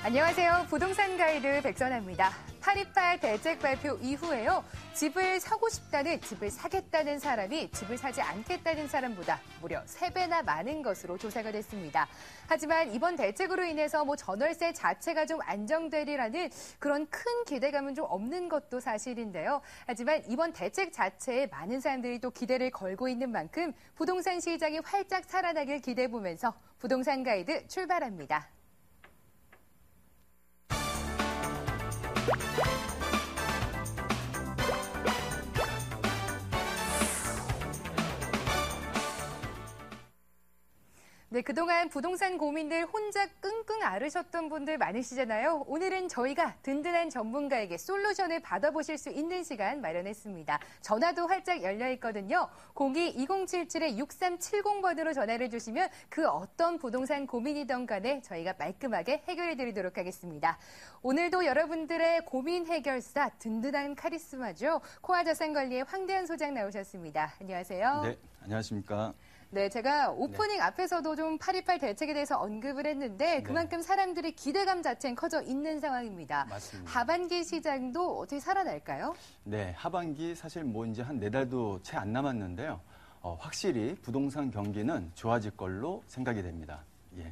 안녕하세요. 부동산 가이드 백선아입니다. 8.28 대책 발표 이후에요. 집을 사고 싶다는, 집을 사겠다는 사람이 집을 사지 않겠다는 사람보다 무려 3배나 많은 것으로 조사가 됐습니다. 하지만 이번 대책으로 인해서 전월세 자체가 좀 안정되리라는 그런 큰 기대감은 좀 없는 것도 사실인데요. 하지만 이번 대책 자체에 많은 사람들이 또 기대를 걸고 있는 만큼 부동산 시장이 활짝 살아나길 기대해보면서 부동산 가이드 출발합니다. 네, 그동안 부동산 고민들 혼자 끙끙 앓으셨던 분들 많으시잖아요. 오늘은 저희가 든든한 전문가에게 솔루션을 받아보실 수 있는 시간 마련했습니다. 전화도 활짝 열려 있거든요. 02-2077-6370번으로 전화를 주시면 그 어떤 부동산 고민이든 간에 저희가 말끔하게 해결해 드리도록 하겠습니다. 오늘도 여러분들의 고민 해결사 든든한 카리스마죠. 코아자산관리의 황대현 소장 나오셨습니다. 안녕하세요. 네, 안녕하십니까. 네, 제가 오프닝 앞에서도 좀 8.28 대책에 대해서 언급을 했는데 그만큼 사람들의 기대감 자체는 커져 있는 상황입니다. 맞습니다. 하반기 시장도 어떻게 살아날까요? 네, 하반기 사실 이제 한 4달도 채 안 남았는데요. 확실히 부동산 경기는 좋아질 걸로 생각이 됩니다. 예.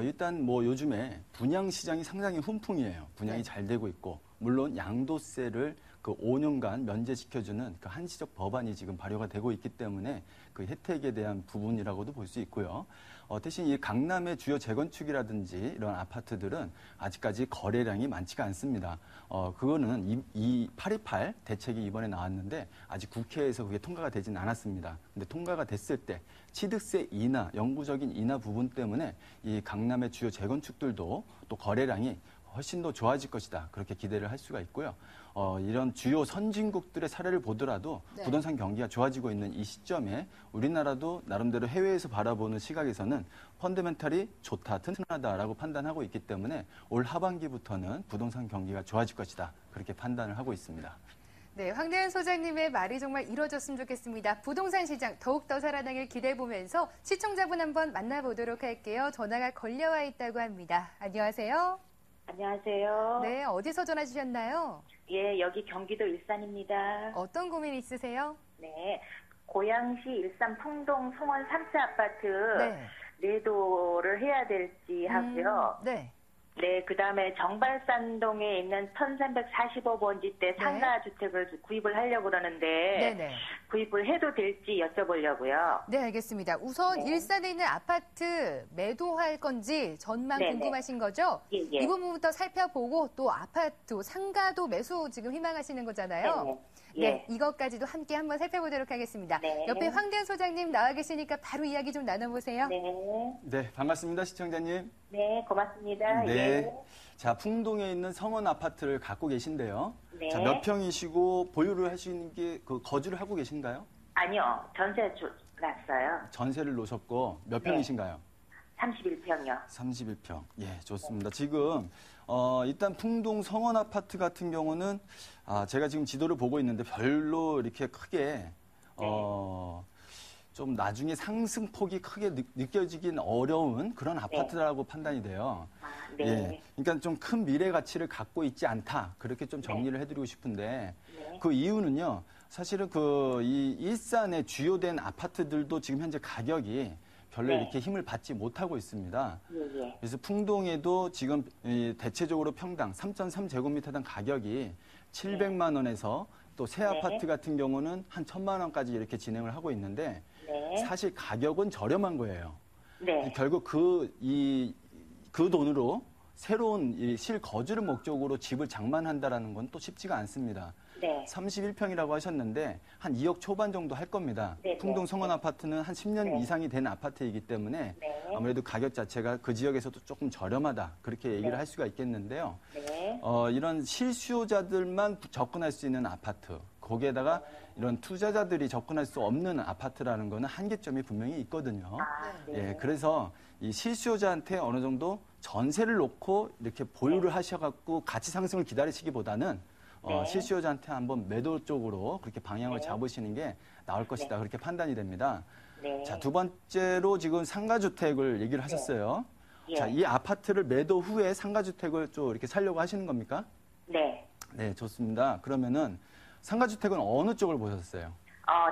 일단 요즘에 분양 시장이 상당히 훈풍이에요. 분양이 잘 되고 있고, 물론 양도세를 그 5년간 면제시켜주는 그 한시적 법안이 지금 발효가 되고 있기 때문에 그 혜택에 대한 부분이라고도 볼 수 있고요. 대신 이 강남의 주요 재건축이라든지 이런 아파트들은 아직까지 거래량이 많지가 않습니다. 그거는 이 8.28 대책이 이번에 나왔는데 아직 국회에서 그게 통과가 되진 않았습니다. 근데 통과가 됐을 때 취득세 인하, 영구적인 인하 부분 때문에 이 강남의 주요 재건축들도 또 거래량이 훨씬 더 좋아질 것이다. 그렇게 기대를 할 수가 있고요. 이런 주요 선진국들의 사례를 보더라도 부동산 경기가 좋아지고 있는 이 시점에 우리나라도 나름대로 해외에서 바라보는 시각에서는 펀더멘탈이 좋다, 튼튼하다라고 판단하고 있기 때문에 올 하반기부터는 부동산 경기가 좋아질 것이다. 그렇게 판단을 하고 있습니다. 네, 황대현 소장님의 말이 정말 이루어졌으면 좋겠습니다. 부동산 시장 더욱더 살아나길 기대해보면서 시청자분 한번 만나보도록 할게요. 전화가 걸려와 있다고 합니다. 안녕하세요. 안녕하세요. 네, 어디서 전화 주셨나요? 예, 여기 경기도 일산입니다. 어떤 고민 있으세요? 네, 고양시 일산 풍동 송원 3차 아파트 매도를 해야 될지 하고요. 네. 네, 그 다음에 정발산동에 있는 1345번지 때 상가주택을 구입을 하려고 그러는데 구입을 해도 될지 여쭤보려고요. 네, 알겠습니다. 우선 일산에 있는 아파트 매도할 건지 전망 궁금하신 거죠? 예. 이 부분부터 살펴보고 또 아파트, 상가도 매수 지금 희망하시는 거잖아요. 네, 이것까지도 함께 한번 살펴보도록 하겠습니다. 옆에 황대현 소장님 나와 계시니까 바로 이야기 좀 나눠보세요. 네, 반갑습니다, 시청자님. 네, 고맙습니다. 네. 예. 자, 풍동에 있는 성원 아파트를 갖고 계신데요. 네. 자, 몇 평이시고 보유를 하시는 게 거주를 하고 계신가요? 아니요, 전세 났어요. 전세를 놓으셨고 몇 평이신가요? 31평이요. 31평. 예, 좋습니다. 지금 일단 풍동 성원 아파트 같은 경우는 제가 지금 지도를 보고 있는데 별로 이렇게 크게 좀 나중에 상승폭이 크게 느껴지긴 어려운 그런 아파트라고 판단이 돼요. 예, 그러니까 좀 큰 미래 가치를 갖고 있지 않다. 그렇게 좀 정리를 해드리고 싶은데 그 이유는요. 사실은 이 일산의 주요된 아파트들도 지금 현재 가격이 별로 이렇게 힘을 받지 못하고 있습니다. 그래서 풍동에도 지금 대체적으로 평당 3.3제곱미터당 가격이 700만 원에서 또 새 아파트 같은 경우는 한 1,000만 원까지 이렇게 진행을 하고 있는데 사실 가격은 저렴한 거예요. 결국 그 돈으로 새로운 실거주를 목적으로 집을 장만한다라는 건 또 쉽지가 않습니다. 31평이라고 하셨는데 한 2억 초반 정도 할 겁니다. 풍동 성원 아파트는 한 10년 이상이 된 아파트이기 때문에 아무래도 가격 자체가 그 지역에서도 조금 저렴하다. 그렇게 얘기를 할 수가 있겠는데요. 이런 실수요자들만 접근할 수 있는 아파트, 거기에다가 이런 투자자들이 접근할 수 없는 아파트라는 거는 한계점이 분명히 있거든요. 예, 그래서 이 실수요자한테 어느 정도 전세를 놓고 이렇게 보유를 하셔갖고 가치 상승을 기다리시기보다는 실수요자한테 한번 매도 쪽으로 그렇게 방향을 잡으시는 게 나을 것이다. 그렇게 판단이 됩니다. 자, 두 번째로 지금 상가주택을 얘기를 하셨어요. 예. 자, 이 아파트를 매도 후에 상가주택을 좀 이렇게 살려고 하시는 겁니까? 네. 네, 좋습니다. 그러면은 상가주택은 어느 쪽을 보셨어요?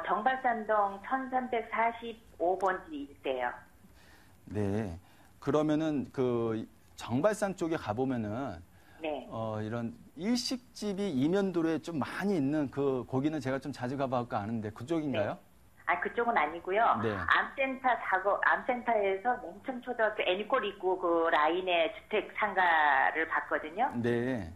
정발산동 1345번지 일대요. 네. 그러면은 그 정발산 쪽에 가보면은 네. 이런 일식집이 이면도로에 좀 많이 있는 거기는 제가 좀 자주 가봐서 아는데 그쪽인가요? 네. 그쪽은 아니고요. 네. 암센터에서 농촌초등학교 애니골 입구 그 라인의 주택 상가를 봤거든요. 네.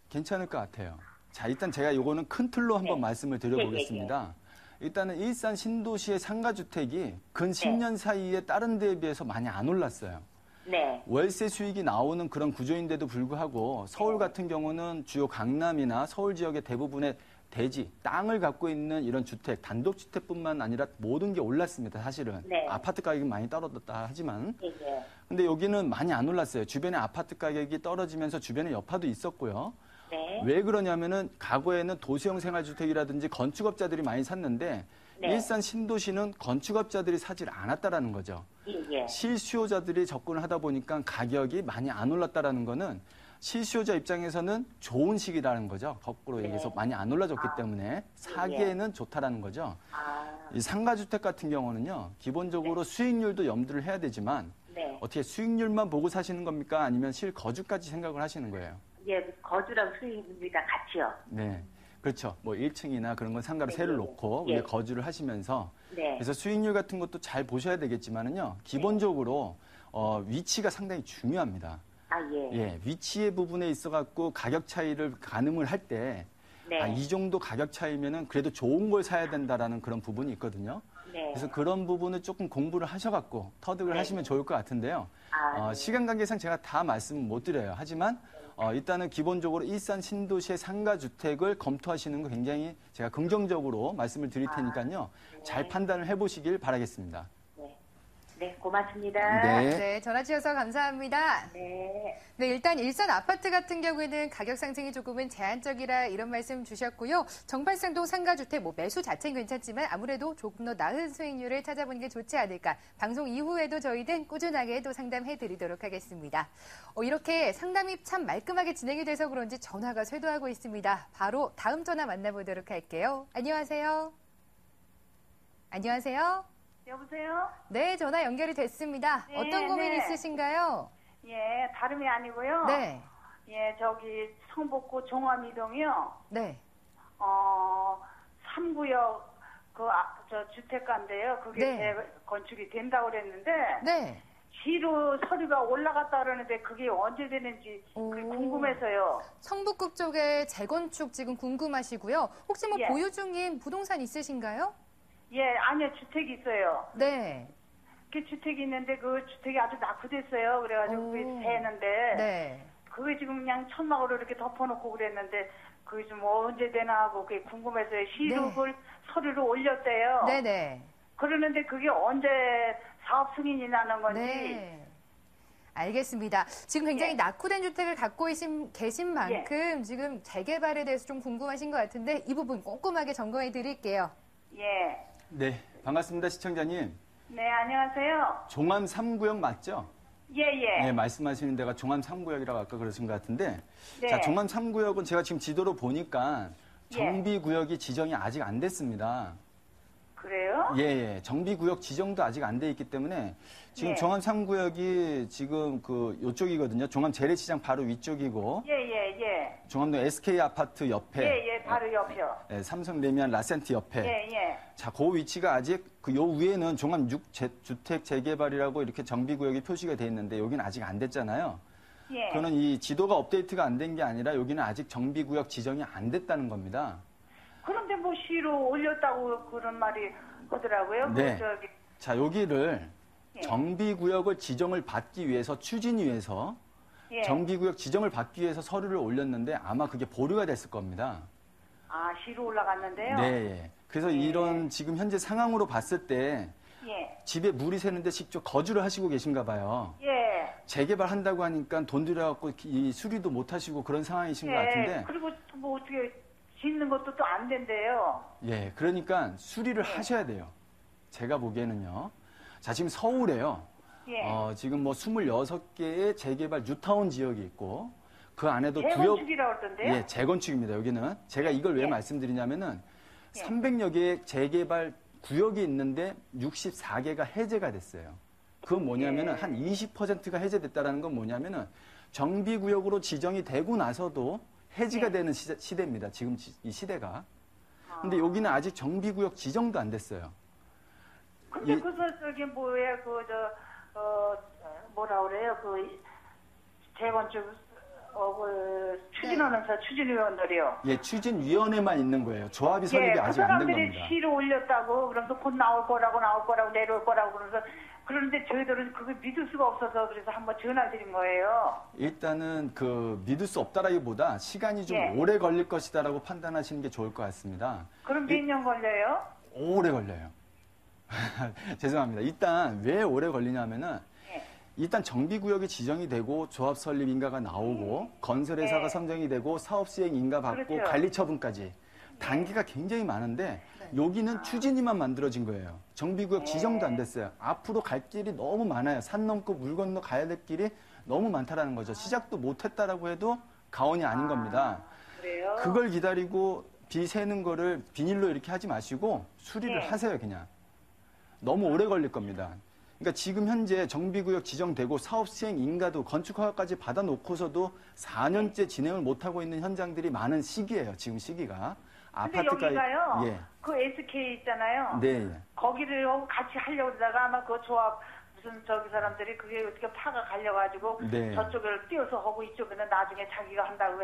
괜찮을 것 같아요. 자, 일단 제가 요거는 큰 틀로 한번 네. 말씀을 드려보겠습니다. 일단은 일산 신도시의 상가주택이 근 10년 사이에 다른 데에 비해서 많이 안 올랐어요. 네. 월세 수익이 나오는 그런 구조인데도 불구하고 서울 같은 경우는 주요 강남이나 서울 지역의 대부분의 대지, 땅을 갖고 있는 이런 주택, 단독주택뿐만 아니라 모든 게 올랐습니다, 사실은. 네. 아파트 가격이 많이 떨어졌다 하지만. 네. 근데 여기는 많이 안 올랐어요. 주변에 아파트 가격이 떨어지면서 주변에 여파도 있었고요. 네. 왜 그러냐면은 과거에는 도시형 생활주택이라든지 건축업자들이 많이 샀는데 네. 일산 신도시는 건축업자들이 사질 않았다라는 거죠. 예. 실수요자들이 접근을 하다 보니까 가격이 많이 안 올랐다라는 거는 실수요자 입장에서는 좋은 시기라는 거죠. 거꾸로 얘기해서 많이 안 올라졌기 때문에 사기에는 좋다라는 거죠. 이 상가주택 같은 경우는요, 기본적으로 수익률도 염두를 해야 되지만 어떻게 수익률만 보고 사시는 겁니까? 아니면 실거주까지 생각을 하시는 거예요? 예, 거주랑 수익률이랑 같이요. 네. 그렇죠. 뭐 1층이나 그런 건 상가로 세를 놓고 위에 거주를 하시면서 그래서 수익률 같은 것도 잘 보셔야 되겠지만은요. 기본적으로 위치가 상당히 중요합니다. 예, 위치의 부분에 있어 갖고 가격 차이를 가늠을 할 때 이 정도 가격 차이면은 그래도 좋은 걸 사야 된다라는 그런 부분이 있거든요. 그래서 그런 부분을 조금 공부를 하셔갖고 터득을 하시면 좋을 것 같은데요. 시간 관계상 제가 다 말씀은 못 드려요. 하지만 일단은 기본적으로 일산 신도시의 상가주택을 검토하시는 거 굉장히 제가 긍정적으로 말씀을 드릴 테니까요. 잘 판단을 해보시길 바라겠습니다. 네, 고맙습니다. 네, 전화 주셔서 감사합니다. 네. 네, 일단 일산 아파트 같은 경우에는 가격 상승이 조금은 제한적이라 이런 말씀 주셨고요. 정발산동 상가주택 매수 자체는 괜찮지만 아무래도 조금 더 나은 수익률을 찾아보는 게 좋지 않을까. 방송 이후에도 저희는 꾸준하게 또 상담해 드리도록 하겠습니다. 이렇게 상담이 참 말끔하게 진행이 돼서 그런지 전화가 쇄도하고 있습니다. 바로 다음 전화 만나보도록 할게요. 안녕하세요. 안녕하세요. 여보세요? 네, 전화 연결이 됐습니다. 네, 어떤 고민 네. 있으신가요? 예, 다름이 아니고요. 네. 예, 저기 성북구 종암이동이요. 네. 3구역 저 주택가인데요. 그게 재건축이 된다고 그랬는데 네. 시로 서류가 올라갔다 그러는데 그게 언제 되는지 그게 궁금해서요. 성북구 쪽에 재건축 지금 궁금하시고요. 혹시 예. 보유 중인 부동산 있으신가요? 예, 아니요. 주택이 있어요. 네. 그 주택이 있는데 그 주택이 아주 낙후됐어요. 그래가지고 그게 새는데 네. 그게 지금 그냥 천막으로 이렇게 덮어놓고 그랬는데 그게 좀 언제 되나 하고 그게 궁금해서 시록을 서류를 올렸대요. 네네. 그러는데 그게 언제 사업 승인이 나는 건지. 네. 알겠습니다. 지금 굉장히 낙후된 주택을 갖고 계신 만큼 지금 재개발에 대해서 좀 궁금하신 것 같은데 이 부분 꼼꼼하게 점검해 드릴게요. 예. 네, 반갑습니다, 시청자님. 네, 안녕하세요. 종암 3구역 맞죠? 예. 네, 말씀하시는 데가 종암 3구역이라고 아까 그러신 것 같은데 네. 자, 종암 3구역은 제가 지금 지도로 보니까 정비구역이 지정이 아직 안 됐습니다. 그래요? 예. 정비구역 지정도 아직 안 돼 있기 때문에 지금 종암 3구역이 지금 요쪽이거든요. 종암 재래시장 바로 위쪽이고 예. 종암동 SK 아파트 옆에 예, 바로 옆이요. 삼성 레미안 라센트 옆에 예. 자, 그 위치가 아직 요 위에는 종암 6주택 재개발이라고 이렇게 정비구역이 표시가 돼 있는데 여기는 아직 안 됐잖아요. 예. 그거는 이 지도가 업데이트가 안 된 게 아니라 여기는 아직 정비구역 지정이 안 됐다는 겁니다. 그런데 뭐 시로 올렸다고 그런 말이 하더라고요. 네. 자, 여기를 예. 정비구역을 지정을 받기 위해서 추진위에서 정비구역 지정을 받기 위해서 서류를 올렸는데 아마 그게 보류가 됐을 겁니다. 아, 시로 올라갔는데요? 네. 그래서 이런 지금 현재 상황으로 봤을 때 집에 물이 새는데 직접 거주를 하시고 계신가 봐요. 예. 재개발 한다고 하니까 돈 들여갖고 이 수리도 못 하시고 그런 상황이신 것 같은데. 그리고 뭐 어떻게 짓는 것도 또 안 된대요. 예. 그러니까 수리를 하셔야 돼요. 제가 보기에는요. 자, 지금 서울에요. 지금 뭐 26개의 재개발 뉴타운 지역이 있고 그 안에도 재건축이라고 그러던데요? 예, 재건축입니다. 여기는 제가 이걸 왜 말씀드리냐면은 300여 개의 재개발 구역이 있는데 64개가 해제가 됐어요. 그건 뭐냐면은 한 20%가 해제됐다라는 건 뭐냐면은 정비구역으로 지정이 되고 나서도 해지가 되는 시대입니다. 지금 이 시대가. 근데 여기는 아직 정비구역 지정도 안 됐어요. 근데 저기 뭐야 뭐라 그래요? 재건축 추진하면서 추진위원들이요. 예, 추진위원회만 있는 거예요. 조합이 설립이 아직 안 된 겁니다. 그 사람들이 시를 올렸다고 그러면서 곧 나올 거라고 내려올 거라고 그러면서 그런데 저희들은 그걸 믿을 수가 없어서 그래서 한번 전화 드린 거예요. 일단은 믿을 수 없다라기보다 시간이 좀 오래 걸릴 것이다라고 판단하시는 게 좋을 것 같습니다. 그럼 몇 년 걸려요? 오래 걸려요. 죄송합니다. 일단 왜 오래 걸리냐면은 일단 정비구역이 지정이 되고 조합 설립 인가가 나오고 건설회사가 선정이 되고 사업 시행 인가 받고 그렇죠. 관리 처분까지 단계가 굉장히 많은데 여기는 추진위만 만들어진 거예요. 정비구역 지정도 안 됐어요. 앞으로 갈 길이 너무 많아요. 산 넘고 물 건너 가야 될 길이 너무 많다라는 거죠. 시작도 못했다라고 해도 가언이 아닌 겁니다. 그래요? 그걸 기다리고 비 새는 거를 비닐로 이렇게 하지 마시고 수리를 하세요, 그냥. 너무 오래 걸릴 겁니다. 그러니까 지금 현재 정비구역 지정되고 사업 시행 인가도 건축 허가까지 받아놓고서도 4년째 진행을 못하고 있는 현장들이 많은 시기예요. 지금 시기가. 근데 여기가요. 그 SK 있잖아요. 네. 거기를 같이 하려고 그러다가 아마 그 조합 무슨 저기 사람들이 그게 어떻게 파가 갈려가지고 저쪽을 띄어서 하고 이쪽에는 나중에 자기가 한다고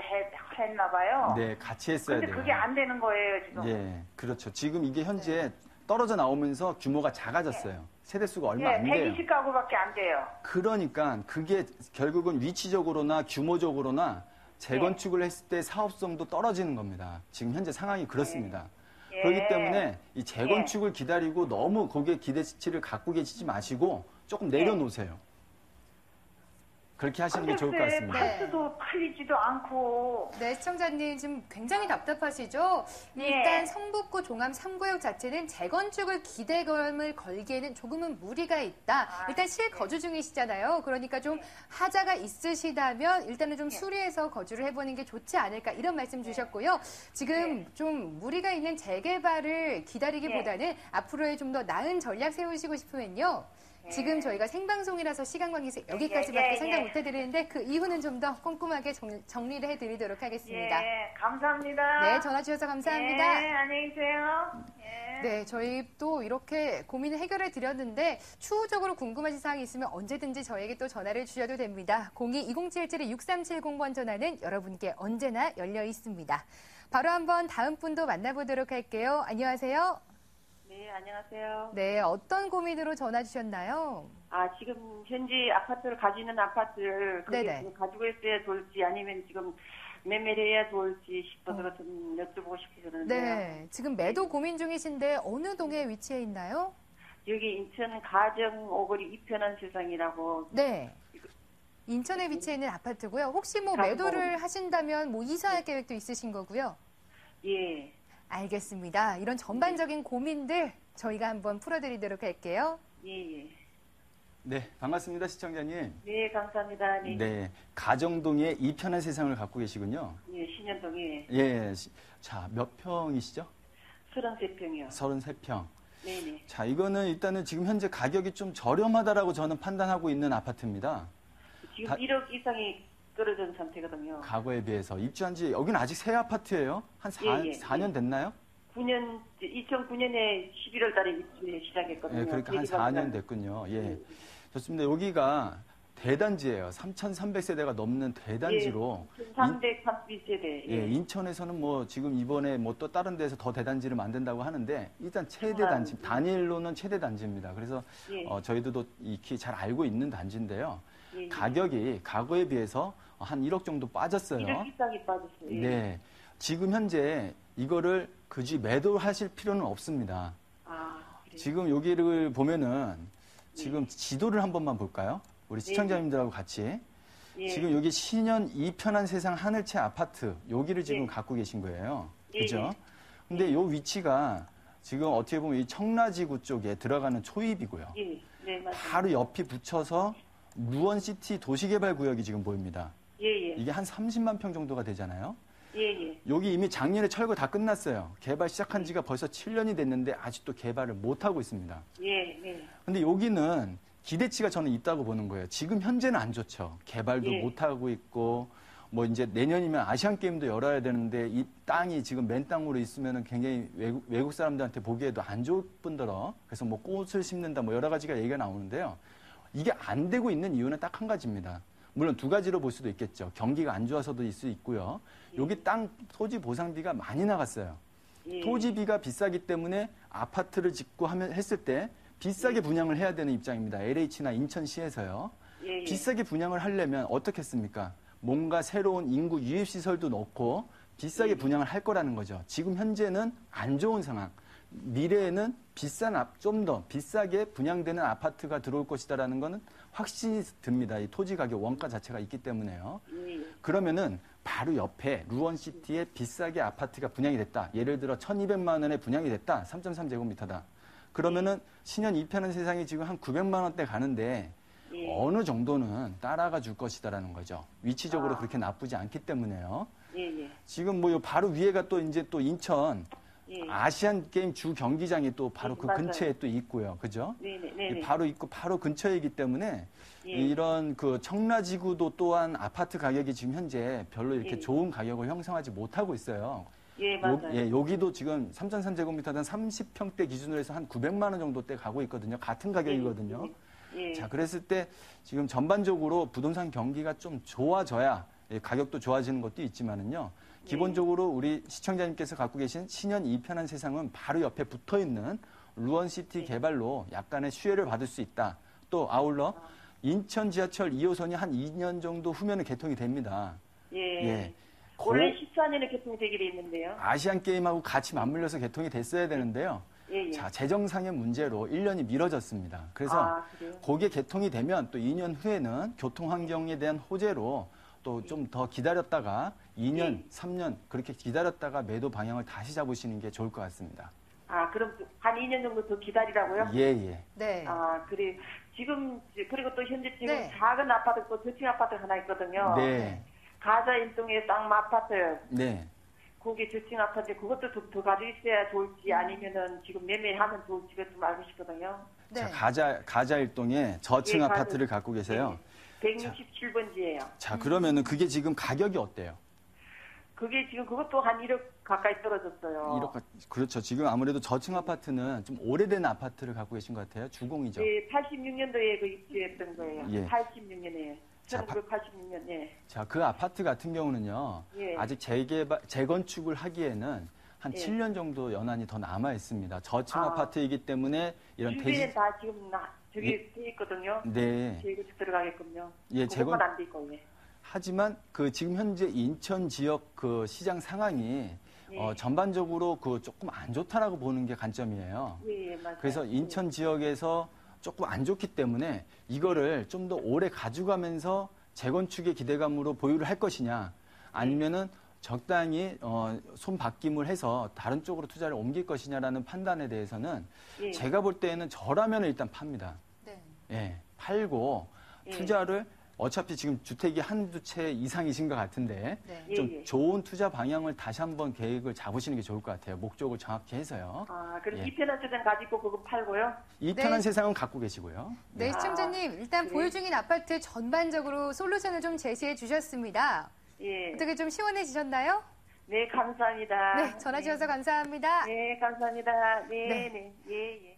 했나 봐요. 네, 같이 했어야 돼요. 근데 그게 안 되는 거예요, 지금. 예, 그렇죠. 지금 이게 현재 떨어져 나오면서 규모가 작아졌어요. 세대수가 얼마 안 돼요. 120가구밖에 안 돼요. 그러니까 그게 결국은 위치적으로나 규모적으로나 재건축을 했을 때 사업성도 떨어지는 겁니다. 지금 현재 상황이 그렇습니다. 그렇기 때문에 이 재건축을 기다리고 너무 거기에 기대치를 갖고 계시지 마시고 조금 내려놓으세요. 그렇게 하시는 게 좋을 것 같습니다. 팔수도 팔리지도 않고. 네, 시청자님 지금 굉장히 답답하시죠? 일단 성북구 종암 3구역 자체는 재건축을 기대감을 걸기에는 조금은 무리가 있다. 일단 실거주 중이시잖아요. 그러니까 좀 하자가 있으시다면 일단은 좀 수리해서 거주를 해보는 게 좋지 않을까 이런 말씀 주셨고요. 지금 좀 무리가 있는 재개발을 기다리기보다는 앞으로의 좀 더 나은 전략 세우시고 싶으면요. 지금 저희가 생방송이라서 시간 관계에서 여기까지밖에 상담 못 해드리는데 그 이후는 좀 더 꼼꼼하게 정리를 해드리도록 하겠습니다. 감사합니다. 네, 전화 주셔서 감사합니다. 네, 안녕히 계세요. 네, 저희 또 이렇게 고민을 해결해 드렸는데 추후적으로 궁금하신 사항이 있으면 언제든지 저에게 또 전화를 주셔도 됩니다. 02-2077-6370번 전화는 여러분께 언제나 열려 있습니다. 바로 한번 다음 분도 만나보도록 할게요. 안녕하세요. 네, 안녕하세요. 네, 어떤 고민으로 전화 주셨나요? 지금 현재 아파트를 가지는 아파트를 지금 가지고 있어야 좋을지 아니면 지금 매매를 해야 좋을지 싶어서 좀 여쭤보고 싶어서는데요. 네, 지금 매도 고민 중이신데 어느 동에 위치해 있나요? 여기 인천 가정 오거리 이편한 세상이라고. 네. 인천에 위치해 있는 아파트고요. 혹시 뭐 매도를 하신다면 뭐 이사할 계획도 있으신 거고요? 예. 알겠습니다. 이런 전반적인 고민들 저희가 한번 풀어드리도록 할게요. 예. 네, 반갑습니다, 시청자님. 네, 감사합니다. 네, 가정동에 이편한 세상을 갖고 계시군요. 예, 신현동에. 예, 자, 몇 평이시죠? 33평이요. 33평. 네네. 자, 이거는 일단은 지금 현재 가격이 좀 저렴하다라고 저는 판단하고 있는 아파트입니다. 지금 1억 이상이 떨어진 상태거든요. 과거에 비해서 입주한 지 여기는 아직 새 아파트예요? 한 4년 됐나요? 2009년에 11월 달에 입주를 시작했거든요. 네, 그러니까 한 4년 됐군요. 예. 좋습니다. 여기가 대단지예요. 3,300세대가 넘는 대단지로. 331세대. 예, 인천에서는 뭐 지금 이번에 뭐 또 다른 데서 더 대단지를 만든다고 하는데 일단 최대 단지, 단일로는 최대 단지입니다. 그래서 저희도 익히 잘 알고 있는 단지인데요. 가격이 과거에 비해서 한 1억 정도 빠졌어요. 1억 이상이 빠졌어요. 네. 지금 현재 이거를 굳이 매도하실 필요는 없습니다. 그래요? 지금 여기를 보면은 지금 지도를 한 번만 볼까요? 우리 시청자님들하고 같이. 지금 여기 신현 이편한 세상 하늘채 아파트 여기를 지금 갖고 계신 거예요. 그죠? 근데 요 위치가 지금 어떻게 보면 이 청라지구 쪽에 들어가는 초입이고요. 네, 맞아요. 바로 옆이 붙여서 루원시티 도시개발구역이 지금 보입니다. 예, 예. 이게 한 30만 평 정도가 되잖아요. 예, 예. 여기 이미 작년에 철거 다 끝났어요. 개발 시작한 지가 벌써 7년이 됐는데 아직도 개발을 못하고 있습니다. 예, 예. 근데 여기는 기대치가 저는 있다고 보는 거예요. 지금 현재는 안 좋죠. 개발도 예. 못하고 있고, 뭐 이제 내년이면 아시안게임도 열어야 되는데 이 땅이 지금 맨 땅으로 있으면 굉장히 외국 사람들한테 보기에도 안 좋을 뿐더러 그래서 뭐 꽃을 심는다 뭐 여러 가지가 얘기가 나오는데요. 이게 안 되고 있는 이유는 딱 한 가지입니다. 물론 두 가지로 볼 수도 있겠죠. 경기가 안 좋아서도 있을 수 있고요. 여기 땅 토지 보상비가 많이 나갔어요. 예. 토지비가 비싸기 때문에 아파트를 짓고 했을 때 비싸게 분양을 해야 되는 입장입니다. LH나 인천시에서요. 예, 예. 비싸게 분양을 하려면 어떻게 했습니까? 뭔가 새로운 인구 유입시설도 넣고 비싸게 분양을 할 거라는 거죠. 지금 현재는 안 좋은 상황. 미래에는 좀 더 비싸게 분양되는 아파트가 들어올 것이다라는 거는 확신이 듭니다. 이 토지 가격 원가 자체가 있기 때문에요. 그러면은 바로 옆에 루원시티에 비싸게 아파트가 분양이 됐다. 예를 들어 1,200만 원에 분양이 됐다. 3.3제곱미터다. 그러면은 신현 2편은 세상이 지금 한 900만 원대 가는데 어느 정도는 따라가 줄 것이다라는 거죠. 위치적으로 그렇게 나쁘지 않기 때문에요. 지금 뭐 바로 위에가 또 이제 또 인천 아시안 게임 주 경기장이 또 바로 그 맞아요. 근처에 또 있고요. 그죠? 네네. 바로 있고 바로 근처이기 때문에 이런 그 청라지구도 또한 아파트 가격이 지금 현재 별로 이렇게 좋은 가격을 형성하지 못하고 있어요. 예, 맞아요. 여기도 지금 3.3제곱미터당 30평대 기준으로 해서 한 900만 원 정도대 가고 있거든요. 같은 가격이거든요. 자, 그랬을 때 지금 전반적으로 부동산 경기가 좀 좋아져야 가격도 좋아지는 것도 있지만은요. 기본적으로 우리 시청자님께서 갖고 계신 신현 2편한 세상은 바로 옆에 붙어 있는 루원시티 개발로 약간의 수혜를 받을 수 있다. 또 아울러 인천 지하철 2호선이 한 2년 정도 후면에 개통이 됩니다. 예. 원래 14년에 개통되기로 했는데요. 아시안 게임하고 같이 맞물려서 개통이 됐어야 되는데요. 자, 재정상의 문제로 1년이 미뤄졌습니다. 그래서 거기에 개통이 되면 또 2년 후에는 교통 환경에 대한 호재로 또 좀 더 기다렸다가 2년, 3년 그렇게 기다렸다가 매도 방향을 다시 잡으시는 게 좋을 것 같습니다. 아, 그럼 한 2년 정도 더 기다리라고요? 예. 네. 아, 그래. 지금, 그리고 또 현재 지금 작은 아파트, 또 저층 아파트 하나 있거든요. 네. 가자 일동의 땅 아파트. 네. 거기 저층 아파트, 그것도 더 가지고 있어야 좋을지 아니면은 지금 매매하면 좋을지가 좀 알고 싶거든요. 자, 가자 일동에 저층 아파트를 갖고 계세요. 167번지예요. 자, 그러면은 그게 지금 가격이 어때요? 그게 지금 그것도 한 1억 가까이 떨어졌어요. 1억, 그렇죠. 지금 아무래도 저층 아파트는 좀 오래된 아파트를 갖고 계신 것 같아요. 주공이죠. 네, 86년도에 그 입주했던 거예요. 예. 86년에. 1986년, 예. 자, 그 아파트 같은 경우는요. 아직 재건축을 하기에는 한 7년 정도 연한이 더 남아 있습니다. 저층 아파트이기 때문에 이런 주변에 다 지금 저기 돼 있거든요. 네. 재건축 들어가겠군요. 예, 그것만 안 돼 있고, 하지만 그 지금 현재 인천 지역 그 시장 상황이 전반적으로 그 조금 안 좋다라고 보는 게 관점이에요. 예, 맞아요. 그래서 인천 지역에서 조금 안 좋기 때문에 이거를 좀 더 오래 가져가면서 재건축의 기대감으로 보유를 할 것이냐 아니면은 적당히 손바뀜을 해서 다른 쪽으로 투자를 옮길 것이냐라는 판단에 대해서는 제가 볼 때에는 저라면 일단 팝니다. 예, 팔고 투자를 어차피 지금 주택이 한두 채 이상이신 것 같은데 좀 좋은 투자 방향을 다시 한번 계획을 잡으시는 게 좋을 것 같아요. 목적을 정확히 해서요. 아, 그럼 이편한 세상 가지고 그거 팔고요? 이편한 세상은 갖고 계시고요. 네, 시청자님 일단 보유 중인 아파트 전반적으로 솔루션을 좀 제시해 주셨습니다. 어떻게 좀 시원해지셨나요? 네, 감사합니다. 네, 전화 주셔서 감사합니다. 네, 감사합니다. 네.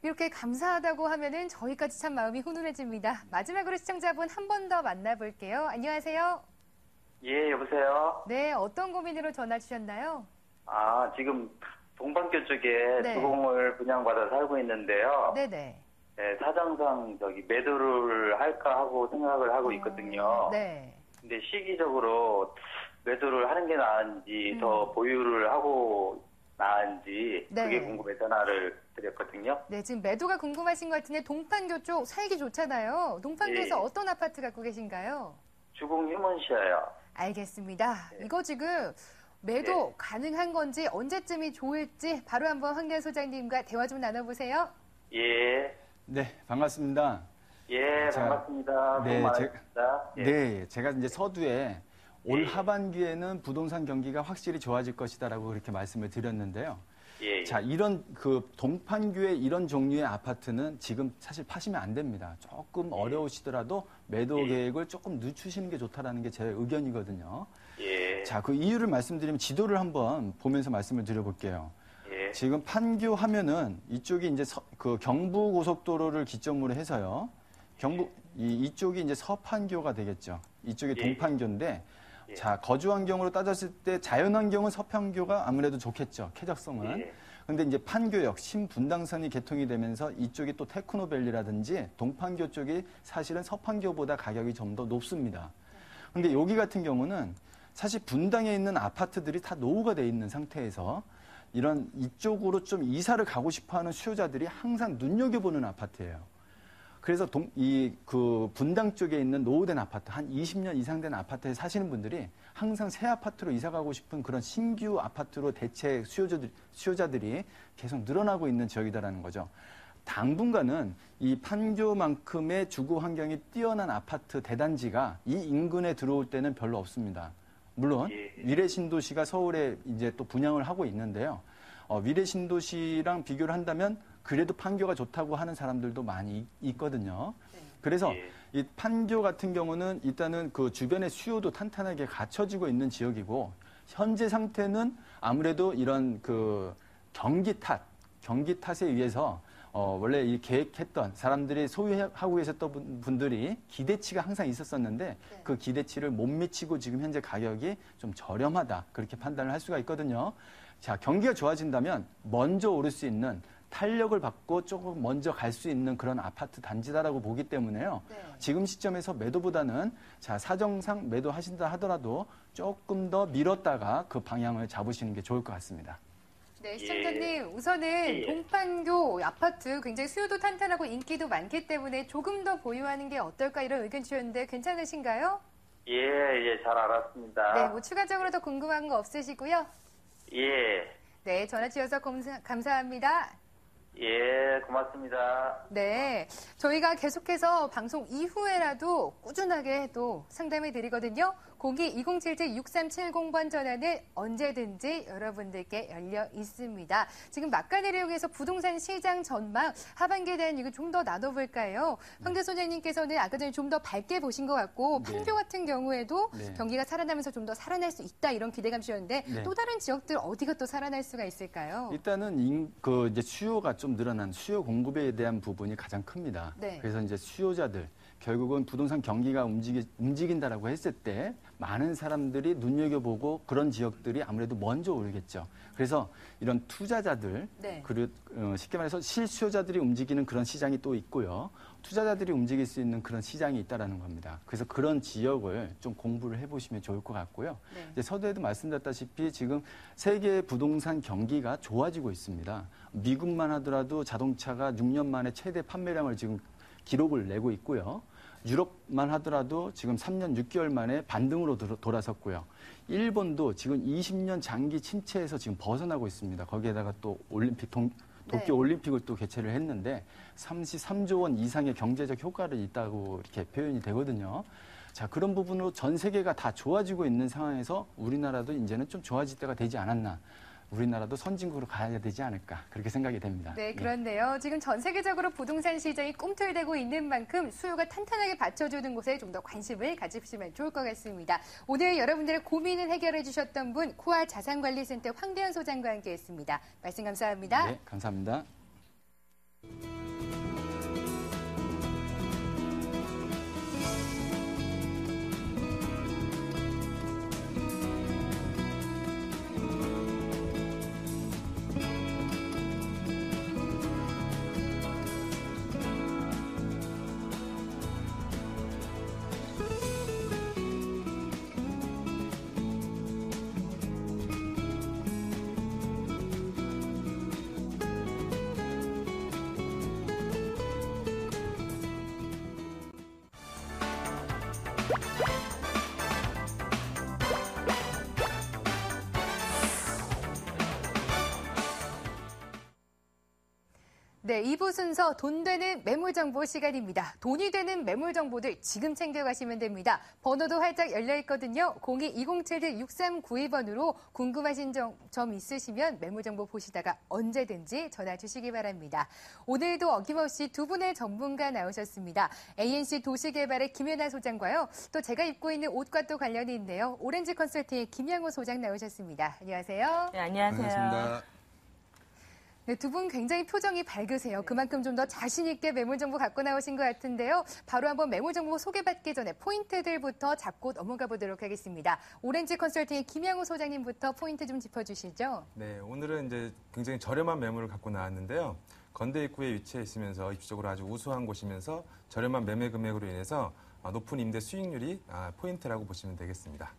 이렇게 감사하다고 하면은 저희까지 참 마음이 훈훈해집니다. 마지막으로 시청자분 한 번 더 만나볼게요. 안녕하세요. 예, 여보세요? 네, 어떤 고민으로 전화 주셨나요? 아, 지금 동반교 쪽에 주공을 분양받아 살고 있는데요. 네네. 네, 사정상 매도를 할까 하고 생각을 하고 있거든요. 네. 근데 시기적으로 매도를 하는 게 나은지 더 보유를 하고 나은지 그게 궁금해 전화를 드렸거든요. 네, 지금 매도가 궁금하신 것 같은데 동판교 쪽 살기 좋잖아요. 동판교에서 어떤 아파트 갖고 계신가요? 주공 휴먼시아요. 알겠습니다. 이거 지금 매도 가능한 건지 언제쯤이 좋을지 바로 한번 황대현 소장님과 대화 좀 나눠보세요. 예. 네, 반갑습니다. 예, 반갑습니다. 제가 이제 서두에 올 하반기에는 부동산 경기가 확실히 좋아질 것이다라고 그렇게 말씀을 드렸는데요. 자, 이런 동판교의 이런 종류의 아파트는 지금 사실 파시면 안 됩니다. 조금 어려우시더라도 매도 계획을 조금 늦추시는 게 좋다라는 게 제 의견이거든요. 자, 그 이유를 말씀드리면 지도를 한번 보면서 말씀을 드려볼게요. 지금 판교 하면은 이쪽이 이제 그 경부 고속도로를 기점으로 해서요. 이쪽이 이제 서판교가 되겠죠. 이쪽이 동판교인데, 자, 거주 환경으로 따졌을 때 자연 환경은 서판교가 아무래도 좋겠죠. 쾌적성은. 근데 이제 판교역, 신분당선이 개통이 되면서 이쪽이 또 테크노밸리라든지 동판교 쪽이 사실은 서판교보다 가격이 좀 더 높습니다. 근데 여기 같은 경우는 사실 분당에 있는 아파트들이 다 노후가 돼 있는 상태에서 이런 이쪽으로 좀 이사를 가고 싶어 하는 수요자들이 항상 눈여겨보는 아파트예요. 그래서 분당 쪽에 있는 노후된 아파트, 한 20년 이상 된 아파트에 사시는 분들이 항상 새 아파트로 이사 가고 싶은 그런 신규 아파트로 대체 수요자들이 계속 늘어나고 있는 지역이다라는 거죠. 당분간은 이 판교만큼의 주거 환경이 뛰어난 아파트 대단지가 이 인근에 들어올 때는 별로 없습니다. 물론 위례신도시가 서울에 이제 또 분양을 하고 있는데요. 위례신도시랑 비교를 한다면 그래도 판교가 좋다고 하는 사람들도 많이 있거든요. 그래서 이 판교 같은 경우는 일단은 그 주변의 수요도 탄탄하게 갖춰지고 있는 지역이고, 현재 상태는 아무래도 이런 그 경기 탓에 의해서 원래 이 계획했던 사람들이 소유하고 계셨던 분들이 기대치가 항상 있었었는데 그 기대치를 못 미치고 지금 현재 가격이 좀 저렴하다, 그렇게 판단을 할 수가 있거든요. 자, 경기가 좋아진다면 먼저 오를 수 있는, 탄력을 받고 조금 먼저 갈 수 있는 그런 아파트 단지다라고 보기 때문에요. 지금 시점에서 매도보다는 자, 사정상 매도하신다 하더라도 조금 더 미뤘다가 그 방향을 잡으시는 게 좋을 것 같습니다. 네, 시청자님, 우선은 동판교 아파트 굉장히 수요도 탄탄하고 인기도 많기 때문에 조금 더 보유하는 게 어떨까 이런 의견 주셨는데 괜찮으신가요? 잘 알았습니다. 네, 뭐 추가적으로 더 궁금한 거 없으시고요? 네, 전화 주셔서 감사합니다. 고맙습니다. 네, 저희가 계속해서 방송 이후에라도 꾸준하게 또 상담해 드리거든요. 02-2077-6370번 전화는 언제든지 여러분들께 열려 있습니다. 지금 막간을 이용해서 부동산 시장 전망, 하반기에 대한 얘기 좀 더 나눠볼까요? 황대 소장님께서는 아까 전에 좀 더 밝게 보신 것 같고, 판교 같은 경우에도 경기가 살아나면서 좀 더 살아날 수 있다 이런 기대감 주셨는데 또 다른 지역들 어디가 또 살아날 수가 있을까요? 일단은 이제 수요가 좀 늘어난 수요 공급에 대한 부분이 가장 큽니다. 그래서 이제 수요자들, 결국은 부동산 경기가 움직인다라고 했을 때 많은 사람들이 눈여겨보고 그런 지역들이 아무래도 먼저 오르겠죠. 그래서 이런 투자자들, 쉽게 말해서 실수요자들이 움직이는 그런 시장이 또 있고요. 투자자들이 움직일 수 있는 그런 시장이 있다라는 겁니다. 그래서 그런 지역을 좀 공부를 해보시면 좋을 것 같고요. 이제 서두에도 말씀드렸다시피 지금 세계 부동산 경기가 좋아지고 있습니다. 미국만 하더라도 자동차가 6년 만에 최대 판매량을 지금 기록을 내고 있고요. 유럽만 하더라도 지금 3년 6개월 만에 반등으로 돌아섰고요. 일본도 지금 20년 장기 침체에서 지금 벗어나고 있습니다. 거기에다가 또 도쿄 올림픽을 또 개최를 했는데 33조 원 이상의 경제적 효과를 있다고 이렇게 표현이 되거든요. 자, 그런 부분으로 전 세계가 다 좋아지고 있는 상황에서 우리나라도 이제는 좀 좋아질 때가 되지 않았나. 우리나라도 선진국으로 가야 되지 않을까, 그렇게 생각이 됩니다. 네, 그렇네요. 지금 전 세계적으로 부동산 시장이 꿈틀대고 있는 만큼 수요가 탄탄하게 받쳐주는 곳에 좀 더 관심을 가지시면 좋을 것 같습니다. 오늘 여러분들의 고민을 해결해 주셨던 분, 코아 자산관리센터 황대현 소장과 함께했습니다. 말씀 감사합니다. 네, 감사합니다. 네, 2부 순서 돈 되는 매물 정보 시간입니다. 돈이 되는 매물 정보들 지금 챙겨가시면 됩니다. 번호도 활짝 열려 있거든요. 02-207-6392번으로 궁금하신 점 있으시면 매물 정보 보시다가 언제든지 전화 주시기 바랍니다. 오늘도 어김없이 두 분의 전문가 나오셨습니다. ANC 도시개발의 김연아 소장과요. 또 제가 입고 있는 옷과 또 관련이 있네요. 오렌지 컨설팅의 김양호 소장 나오셨습니다. 안녕하세요. 네, 안녕하세요. 반갑습니다. 네, 두 분 굉장히 표정이 밝으세요. 그만큼 좀 더 자신 있게 매물 정보 갖고 나오신 것 같은데요. 바로 한번 매물 정보 소개받기 전에 포인트들부터 잡고 넘어가 보도록 하겠습니다. 오렌지 컨설팅의 김양호 소장님부터 포인트 좀 짚어주시죠. 네, 오늘은 이제 굉장히 저렴한 매물을 갖고 나왔는데요. 건대 입구에 위치해 있으면서 입지적으로 아주 우수한 곳이면서 저렴한 매매 금액으로 인해서 높은 임대 수익률이 포인트라고 보시면 되겠습니다.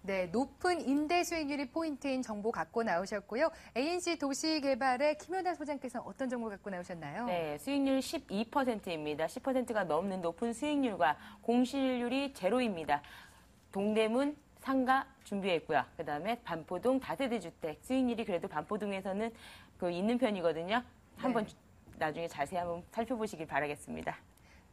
네, 높은 임대 수익률이 포인트인 정보 갖고 나오셨고요. ANC 도시개발의 김연아 소장께서 어떤 정보 갖고 나오셨나요? 네, 수익률 12%입니다. 10%가 넘는 높은 수익률과 공실률이 제로입니다. 동대문 상가 준비해 있고요. 그다음에 반포동 다세대 주택 수익률이 그래도 반포동에서는 있는 편이거든요. 한번 나중에 자세히 한번 살펴보시길 바라겠습니다.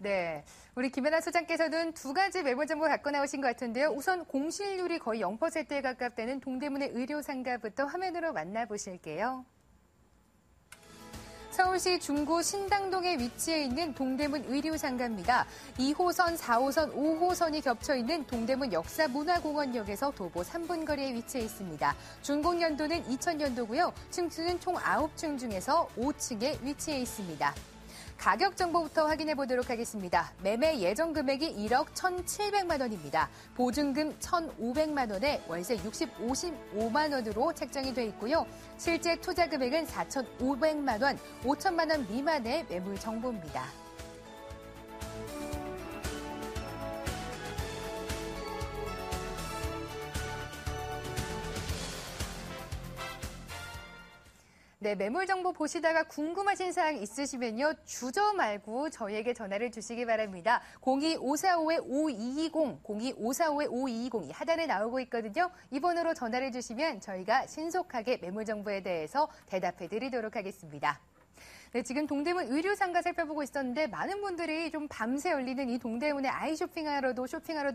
네, 우리 김연아 소장께서는 두 가지 매물 정보 갖고 나오신 것 같은데요. 우선 공실률이 거의 0%에 가깝다는 동대문의 의료상가부터 화면으로 만나보실게요. 서울시 중구 신당동에 위치해 있는 동대문 의료상가입니다. 2호선, 4호선, 5호선이 겹쳐있는 동대문 역사문화공원역에서 도보 3분 거리에 위치해 있습니다. 준공연도는 2000년도고요. 층수는 총 9층 중에서 5층에 위치해 있습니다. 가격 정보부터 확인해 보도록 하겠습니다. 매매 예정 금액이 1억 1,700만 원입니다. 보증금 1,500만 원에 월세 55만 원으로 책정이 돼 있고요. 실제 투자 금액은 4,500만 원, 5천만 원 미만의 매물 정보입니다. 네, 매물 정보 보시다가 궁금하신 사항 있으시면요. 주저 말고 저희에게 전화를 주시기 바랍니다. 02-545-5220, 02-545-5220 이 하단에 나오고 있거든요. 이 번호로 전화를 주시면 저희가 신속하게 매물 정보에 대해서 대답해 드리도록 하겠습니다. 네, 지금 동대문 의료상가 살펴보고 있었는데 많은 분들이 좀 밤새 열리는 이 동대문에 아이 쇼핑하러도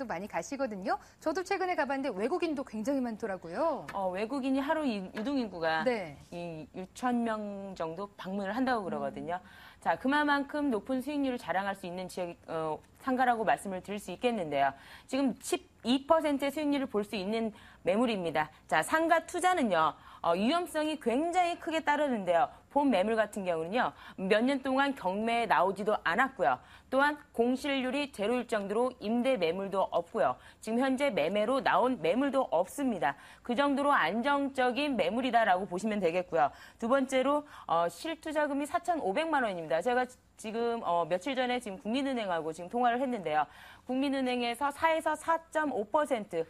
많이 가시거든요. 저도 최근에 가봤는데 외국인도 굉장히 많더라고요. 외국인이 하루 유동인구가 6,000명 정도 방문을 한다고 그러거든요. 자, 그만큼 높은 수익률을 자랑할 수 있는 지역 상가라고 말씀을 드릴 수 있겠는데요. 지금 12%의 수익률을 볼 수 있는 매물입니다. 자, 상가 투자는요. 위험성이 굉장히 크게 따르는데요. 본 매물 같은 경우는요. 몇 년 동안 경매에 나오지도 않았고요. 또한 공실률이 제로일 정도로 임대 매물도 없고요. 지금 현재 매매로 나온 매물도 없습니다. 그 정도로 안정적인 매물이다라고 보시면 되겠고요. 두 번째로 실투자금이 4,500만 원입니다. 제가 지금 며칠 전에 지금 국민은행하고 지금 통화를 했는데요. 국민은행에서 4에서 4.5%.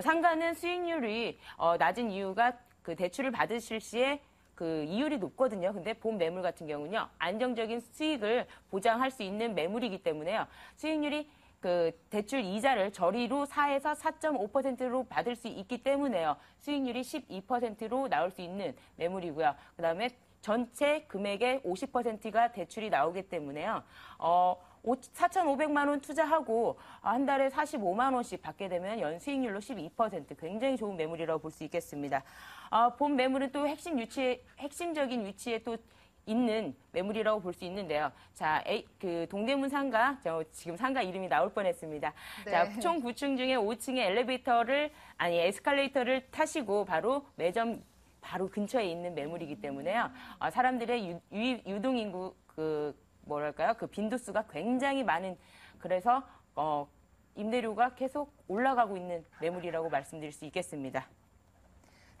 상가는 수익률이 낮은 이유가 그 대출을 받으실 시에 그 이율이 높거든요. 근데 본 매물 같은 경우는요. 안정적인 수익을 보장할 수 있는 매물이기 때문에요. 수익률이 그 대출 이자를 저리로 4에서 4.5%로 받을 수 있기 때문에요. 수익률이 12%로 나올 수 있는 매물이고요. 그다음에 전체 금액의 50%가 대출이 나오기 때문에요. 4,500만 원 투자하고 한 달에 45만 원씩 받게 되면 연수익률로 12% 굉장히 좋은 매물이라고 볼 수 있겠습니다. 본 매물은 또 핵심적인 위치에 또 있는 매물이라고 볼 수 있는데요. 자, 그 동대문 상가, 지금 상가 이름이 나올 뻔했습니다. 네. 자, 총 9층 중에 5층에 에스컬레이터를 타시고 바로 매점 바로 근처에 있는 매물이기 때문에요. 사람들의 유동인구 그 빈도수가 굉장히 많은, 그래서 임대료가 계속 올라가고 있는 매물이라고 말씀드릴 수 있겠습니다.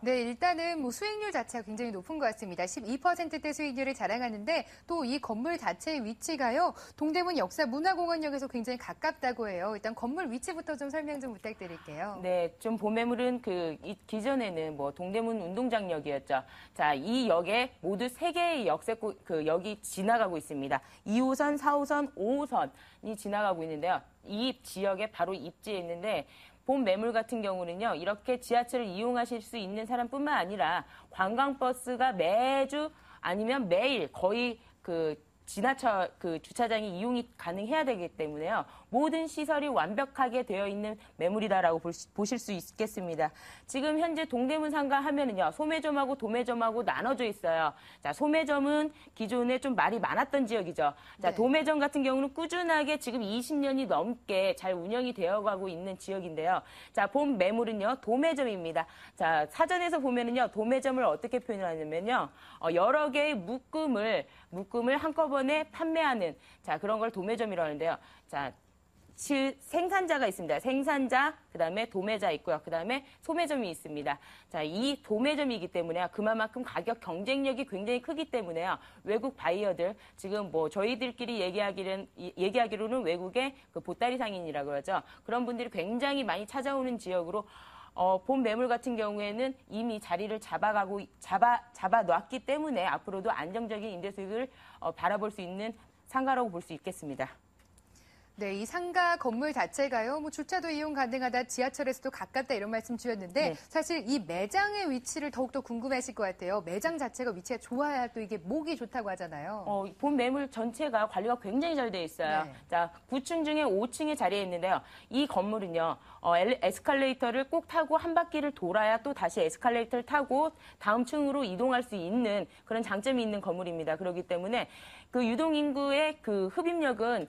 네, 일단은 수익률 자체가 굉장히 높은 것 같습니다. 12%대 수익률을 자랑하는데 또 이 건물 자체의 위치가요. 동대문 역사문화공원역에서 굉장히 가깝다고 해요. 일단 건물 위치부터 좀 설명 좀 부탁드릴게요. 네, 좀 본 매물은 기존에는 동대문 운동장역이었죠. 자, 이 역에 모두 3개의 역이 지나가고 있습니다. 2호선, 4호선, 5호선이 지나가고 있는데요. 이 지역에 바로 입지에 있는데 본 매물 같은 경우는요. 이렇게 지하철을 이용하실 수 있는 사람뿐만 아니라 관광버스가 매주 아니면 매일 거의 지나쳐 주차장이 이용이 가능해야 되기 때문에요. 모든 시설이 완벽하게 되어 있는 매물이다라고 보실 수 있겠습니다. 지금 현재 동대문 상가 하면은요, 소매점하고 도매점하고 나눠져 있어요. 자, 소매점은 기존에 좀 말이 많았던 지역이죠. 자, 도매점 같은 경우는 꾸준하게 지금 20년이 넘게 잘 운영이 되어가고 있는 지역인데요. 자, 본 매물은요, 도매점입니다. 자, 사전에서 보면은요, 도매점을 어떻게 표현하냐면요, 여러 개의 묶음을 한꺼번에 판매하는, 자, 그런 걸 도매점이라고 하는데요. 자, 생산자가 있습니다. 생산자, 그다음에 도매자 있고요. 그다음에 소매점이 있습니다. 자, 이 도매점이기 때문에 그만큼 가격 경쟁력이 굉장히 크기 때문에요. 외국 바이어들, 지금 뭐 저희들끼리 얘기하기로는 외국의 그 보따리 상인이라고 그러죠. 그런 분들이 굉장히 많이 찾아오는 지역으로 본 매물 같은 경우에는 이미 자리를 잡아놨기 때문에 앞으로도 안정적인 임대 수익을 바라볼 수 있는 상가라고 볼 수 있겠습니다. 네, 이 상가 건물 자체가요, 뭐 주차도 이용 가능하다, 지하철에서도 가깝다 이런 말씀 주셨는데, 네. 사실 이 매장의 위치를 더욱더 궁금해하실 것 같아요. 매장 자체가 위치가 좋아야 또 이게 목이 좋다고 하잖아요. 본 매물 전체가 관리가 굉장히 잘 되어 있어요. 네. 자, 9층 중에 5층에 자리해 있는데요. 이 건물은요, 에스컬레이터를 꼭 타고 한 바퀴를 돌아야 또 다시 에스컬레이터를 타고 다음 층으로 이동할 수 있는 그런 장점이 있는 건물입니다. 그렇기 때문에 그 유동인구의 그 흡입력은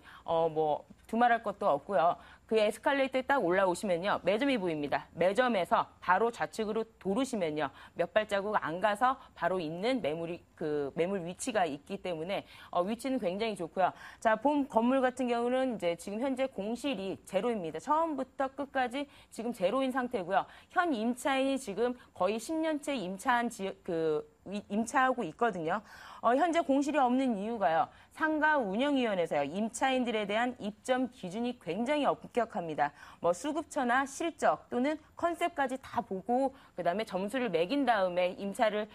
두말할 것도 없고요. 그 에스컬레이터에 딱 올라오시면요, 매점이 보입니다. 매점에서 바로 좌측으로 도르시면요, 몇 발자국 안 가서 바로 있는 매물 위치가 있기 때문에 위치는 굉장히 좋고요. 자, 본 건물 같은 경우는 이제 지금 현재 공실이 제로입니다. 처음부터 끝까지 지금 제로인 상태고요. 현 임차인이 지금 거의 10년째 임차하고 있거든요. 현재 공실이 없는 이유가요, 상가 운영위원회에서요, 임차인들에 대한 입점 기준이 굉장히 엄격합니다. 뭐 수급처나 실적 또는 컨셉까지 다 보고 그다음에 점수를 매긴 다음에 임차를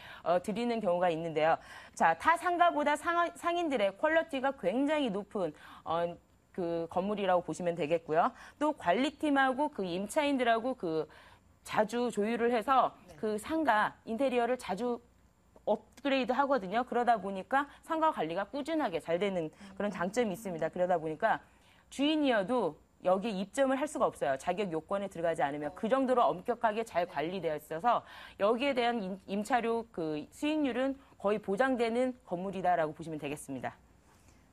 드리는 경우가 있는데요. 자, 타 상가보다 상인들의 퀄리티가 굉장히 높은 그 건물이라고 보시면 되겠고요. 또 관리팀하고 그 임차인들하고 그 자주 조율을 해서 그 상가 인테리어를 자주 업그레이드 하거든요. 그러다 보니까 상가 관리가 꾸준하게 잘 되는 그런 장점이 있습니다. 그러다 보니까 주인이어도 여기에 입점을 할 수가 없어요. 자격 요건에 들어가지 않으면. 그 정도로 엄격하게 잘 관리되어 있어서 여기에 대한 임차료 그 수익률은 거의 보장되는 건물이다라고 보시면 되겠습니다.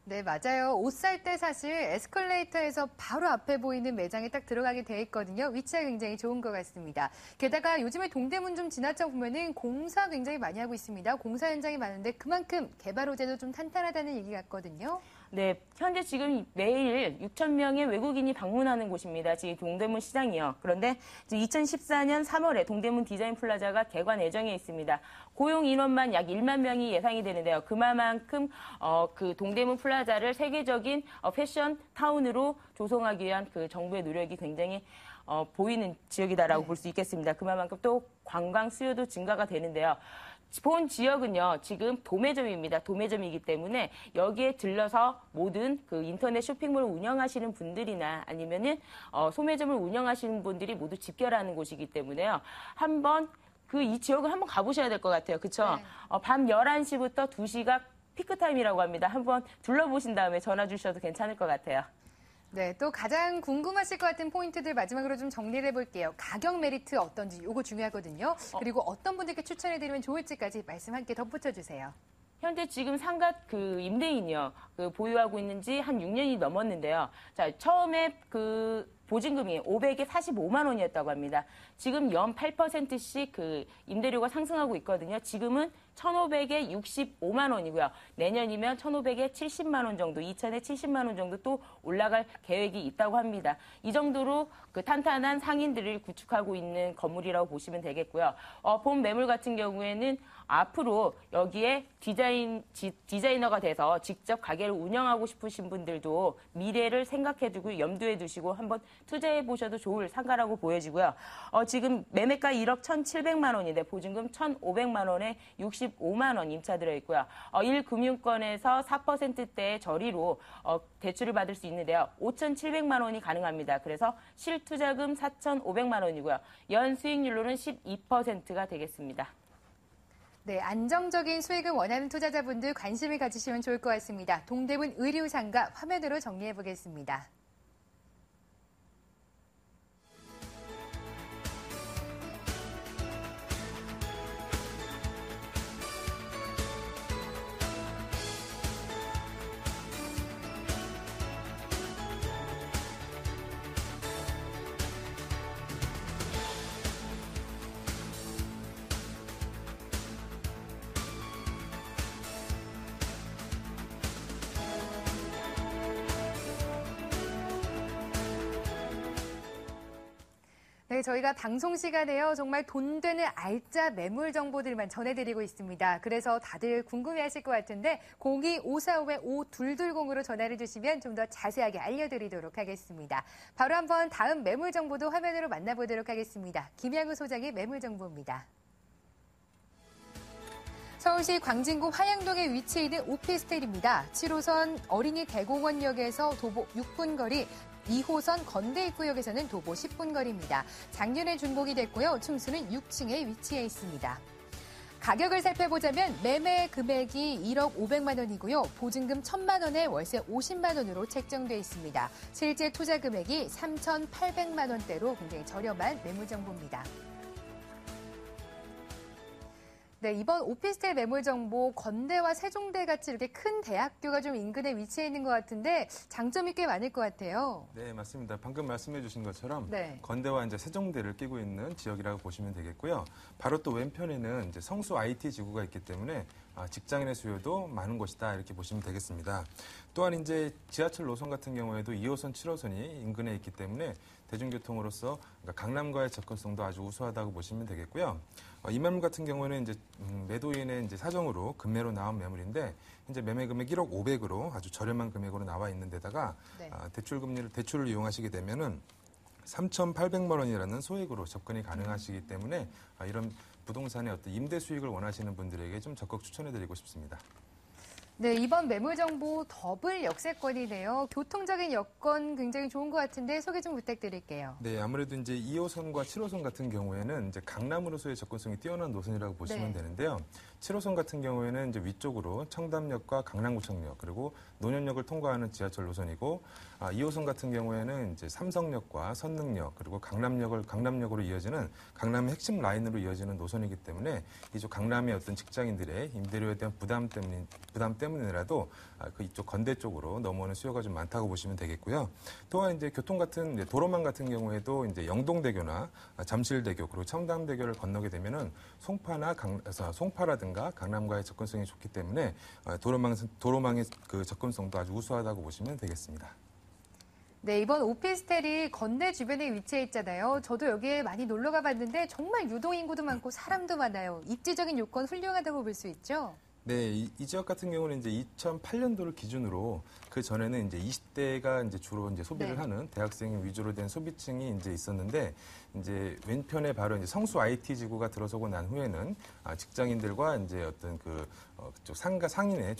네, 맞아요. 옷 살 때 사실 에스컬레이터에서 바로 앞에 보이는 매장에 딱 들어가게 돼 있거든요. 위치가 굉장히 좋은 것 같습니다. 게다가 요즘에 동대문 좀 지나쳐 보면은 공사 굉장히 많이 하고 있습니다. 공사 현장이 많은데 그만큼 개발 호재도 좀 탄탄하다는 얘기 같거든요. 네, 현재 지금 매일 6천 명의 외국인이 방문하는 곳입니다. 지금 동대문 시장이요. 그런데 2014년 3월에 동대문 디자인 플라자가 개관 예정에 있습니다. 고용 인원만 약 1만 명이 예상이 되는데요. 그만큼 그 동대문 플라자를 세계적인 패션 타운으로 조성하기 위한 그 정부의 노력이 굉장히 보이는 지역이다라고 볼 수 있겠습니다. 그만큼 또 관광 수요도 증가가 되는데요. 본 지역은요, 지금 도매점입니다. 도매점이기 때문에 여기에 들러서 모든 그 인터넷 쇼핑몰을 운영하시는 분들이나 아니면은 소매점을 운영하시는 분들이 모두 집결하는 곳이기 때문에요. 한번 이 지역을 한번 가보셔야 될 것 같아요. 그렇죠? 네. 밤 11시부터 2시가 피크타임이라고 합니다. 한번 둘러보신 다음에 전화 주셔도 괜찮을 것 같아요. 네, 또 가장 궁금하실 것 같은 포인트들 마지막으로 좀 정리를 해볼게요. 가격 메리트 어떤지 이거 중요하거든요. 그리고 어떤 분들께 추천해드리면 좋을지까지 말씀 함께 덧붙여주세요. 현재 지금 상가 그 임대인이요, 보유하고 있는지 한 6년이 넘었는데요. 자, 처음에 보증금이 500에 45만 원이었다고 합니다. 지금 연 8%씩 그 임대료가 상승하고 있거든요. 지금은 1,500에 65만 원이고요. 내년이면 1,500에 70만 원 정도, 2,000에 70만 원 정도 또 올라갈 계획이 있다고 합니다. 이 정도로 그 탄탄한 상인들을 구축하고 있는 건물이라고 보시면 되겠고요. 본 매물 같은 경우에는 앞으로 여기에 디자이너가 돼서 직접 가게를 운영하고 싶으신 분들도 미래를 생각해두고 염두에 두시고 한번 투자해 보셔도 좋을 상가라고 보여지고요. 지금 매매가 1억 1,700만 원인데 보증금 1,500만 원에 65만 원 임차 들어있고요. 1금융권에서 4%대의 저리로 대출을 받을 수 있는데요. 5,700만 원이 가능합니다. 그래서 실투자금 4,500만 원이고요. 연 수익률로는 12%가 되겠습니다. 네, 안정적인 수익을 원하는 투자자분들 관심을 가지시면 좋을 것 같습니다. 동대문 의류상가 화면으로 정리해 보겠습니다. 네, 저희가 방송 시간에요. 정말 돈 되는 알짜 매물 정보들만 전해드리고 있습니다. 그래서 다들 궁금해하실 것 같은데 02-545-5220으로 전화를 주시면 좀 더 자세하게 알려드리도록 하겠습니다. 바로 한번 다음 매물 정보도 화면으로 만나보도록 하겠습니다. 김양우 소장의 매물 정보입니다. 서울시 광진구 화양동에 위치해 있는 오피스텔입니다. 7호선 어린이 대공원역에서 도보 6분 거리, 2호선 건대입구역에서는 도보 10분 거리입니다. 작년에 준공이 됐고요. 층수는 6층에 위치해 있습니다. 가격을 살펴보자면 매매 금액이 1억 500만 원이고요. 보증금 1,000만 원에 월세 50만 원으로 책정돼 있습니다. 실제 투자 금액이 3,800만 원대로 굉장히 저렴한 매물 정보입니다. 네, 이번 오피스텔 매물 정보 건대와 세종대 같이 이렇게 큰 대학교가 좀 인근에 위치해 있는 것 같은데 장점이 꽤 많을 것 같아요. 네, 맞습니다. 방금 말씀해 주신 것처럼 네. 건대와 이제 세종대를 끼고 있는 지역이라고 보시면 되겠고요. 바로 또 왼편에는 이제 성수 IT 지구가 있기 때문에 직장인의 수요도 많은 곳이다 이렇게 보시면 되겠습니다. 또한 이제 지하철 노선 같은 경우에도 2호선, 7호선이 인근에 있기 때문에 대중교통으로서 그러니까 강남과의 접근성도 아주 우수하다고 보시면 되겠고요. 이 매물 같은 경우에는 이제 매도인의 이제 사정으로 급매로 나온 매물인데 현재 매매 금액 1억 500으로 아주 저렴한 금액으로 나와 있는 데다가 네. 대출을 이용하시게 되면은 3,800만 원이라는 소액으로 접근이 가능하시기 때문에 이런 부동산의 어떤 임대 수익을 원하시는 분들에게 좀 적극 추천해드리고 싶습니다. 네, 이번 매물 정보 더블 역세권이네요. 교통적인 여건 굉장히 좋은 것 같은데 소개 좀 부탁드릴게요. 네, 아무래도 이제 2호선과 7호선 같은 경우에는 이제 강남으로서의 접근성이 뛰어난 노선이라고 보시면 네. 되는데요. 7호선 같은 경우에는 이제 위쪽으로 청담역과 강남구청역 그리고 논현역을 통과하는 지하철 노선이고 2호선 같은 경우에는 이제 삼성역과 선릉역 그리고 강남역으로 이어지는 강남의 핵심 라인으로 이어지는 노선이기 때문에 이쪽 강남의 어떤 직장인들의 임대료에 대한 부담 때문이라도 그 이쪽 건대 쪽으로 넘어오는 수요가 좀 많다고 보시면 되겠고요. 또한 이제 교통 같은 이제 도로망 같은 경우에도 이제 영동대교나 잠실대교 그리고 청담대교를 건너게 되면은 송파라든가 강남과의 접근성이 좋기 때문에 도로망의 그 접근성도 아주 우수하다고 보시면 되겠습니다. 네, 이번 오피스텔이 건대 주변에 위치해 있잖아요. 저도 여기에 많이 놀러 가봤는데 정말 유동인구도 많고 사람도 많아요. 입지적인 요건 훌륭하다고 볼 수 있죠? 네, 이 지역 같은 경우는 이제 2008년도를 기준으로 그 전에는 이제 20대가 이제 주로 이제 소비를 네. 하는 대학생 위주로 된 소비층이 이제 있었는데 이제 왼편에 바로 이제 성수 IT 지구가 들어서고 난 후에는 직장인들과 이제 어떤 그쪽 상인의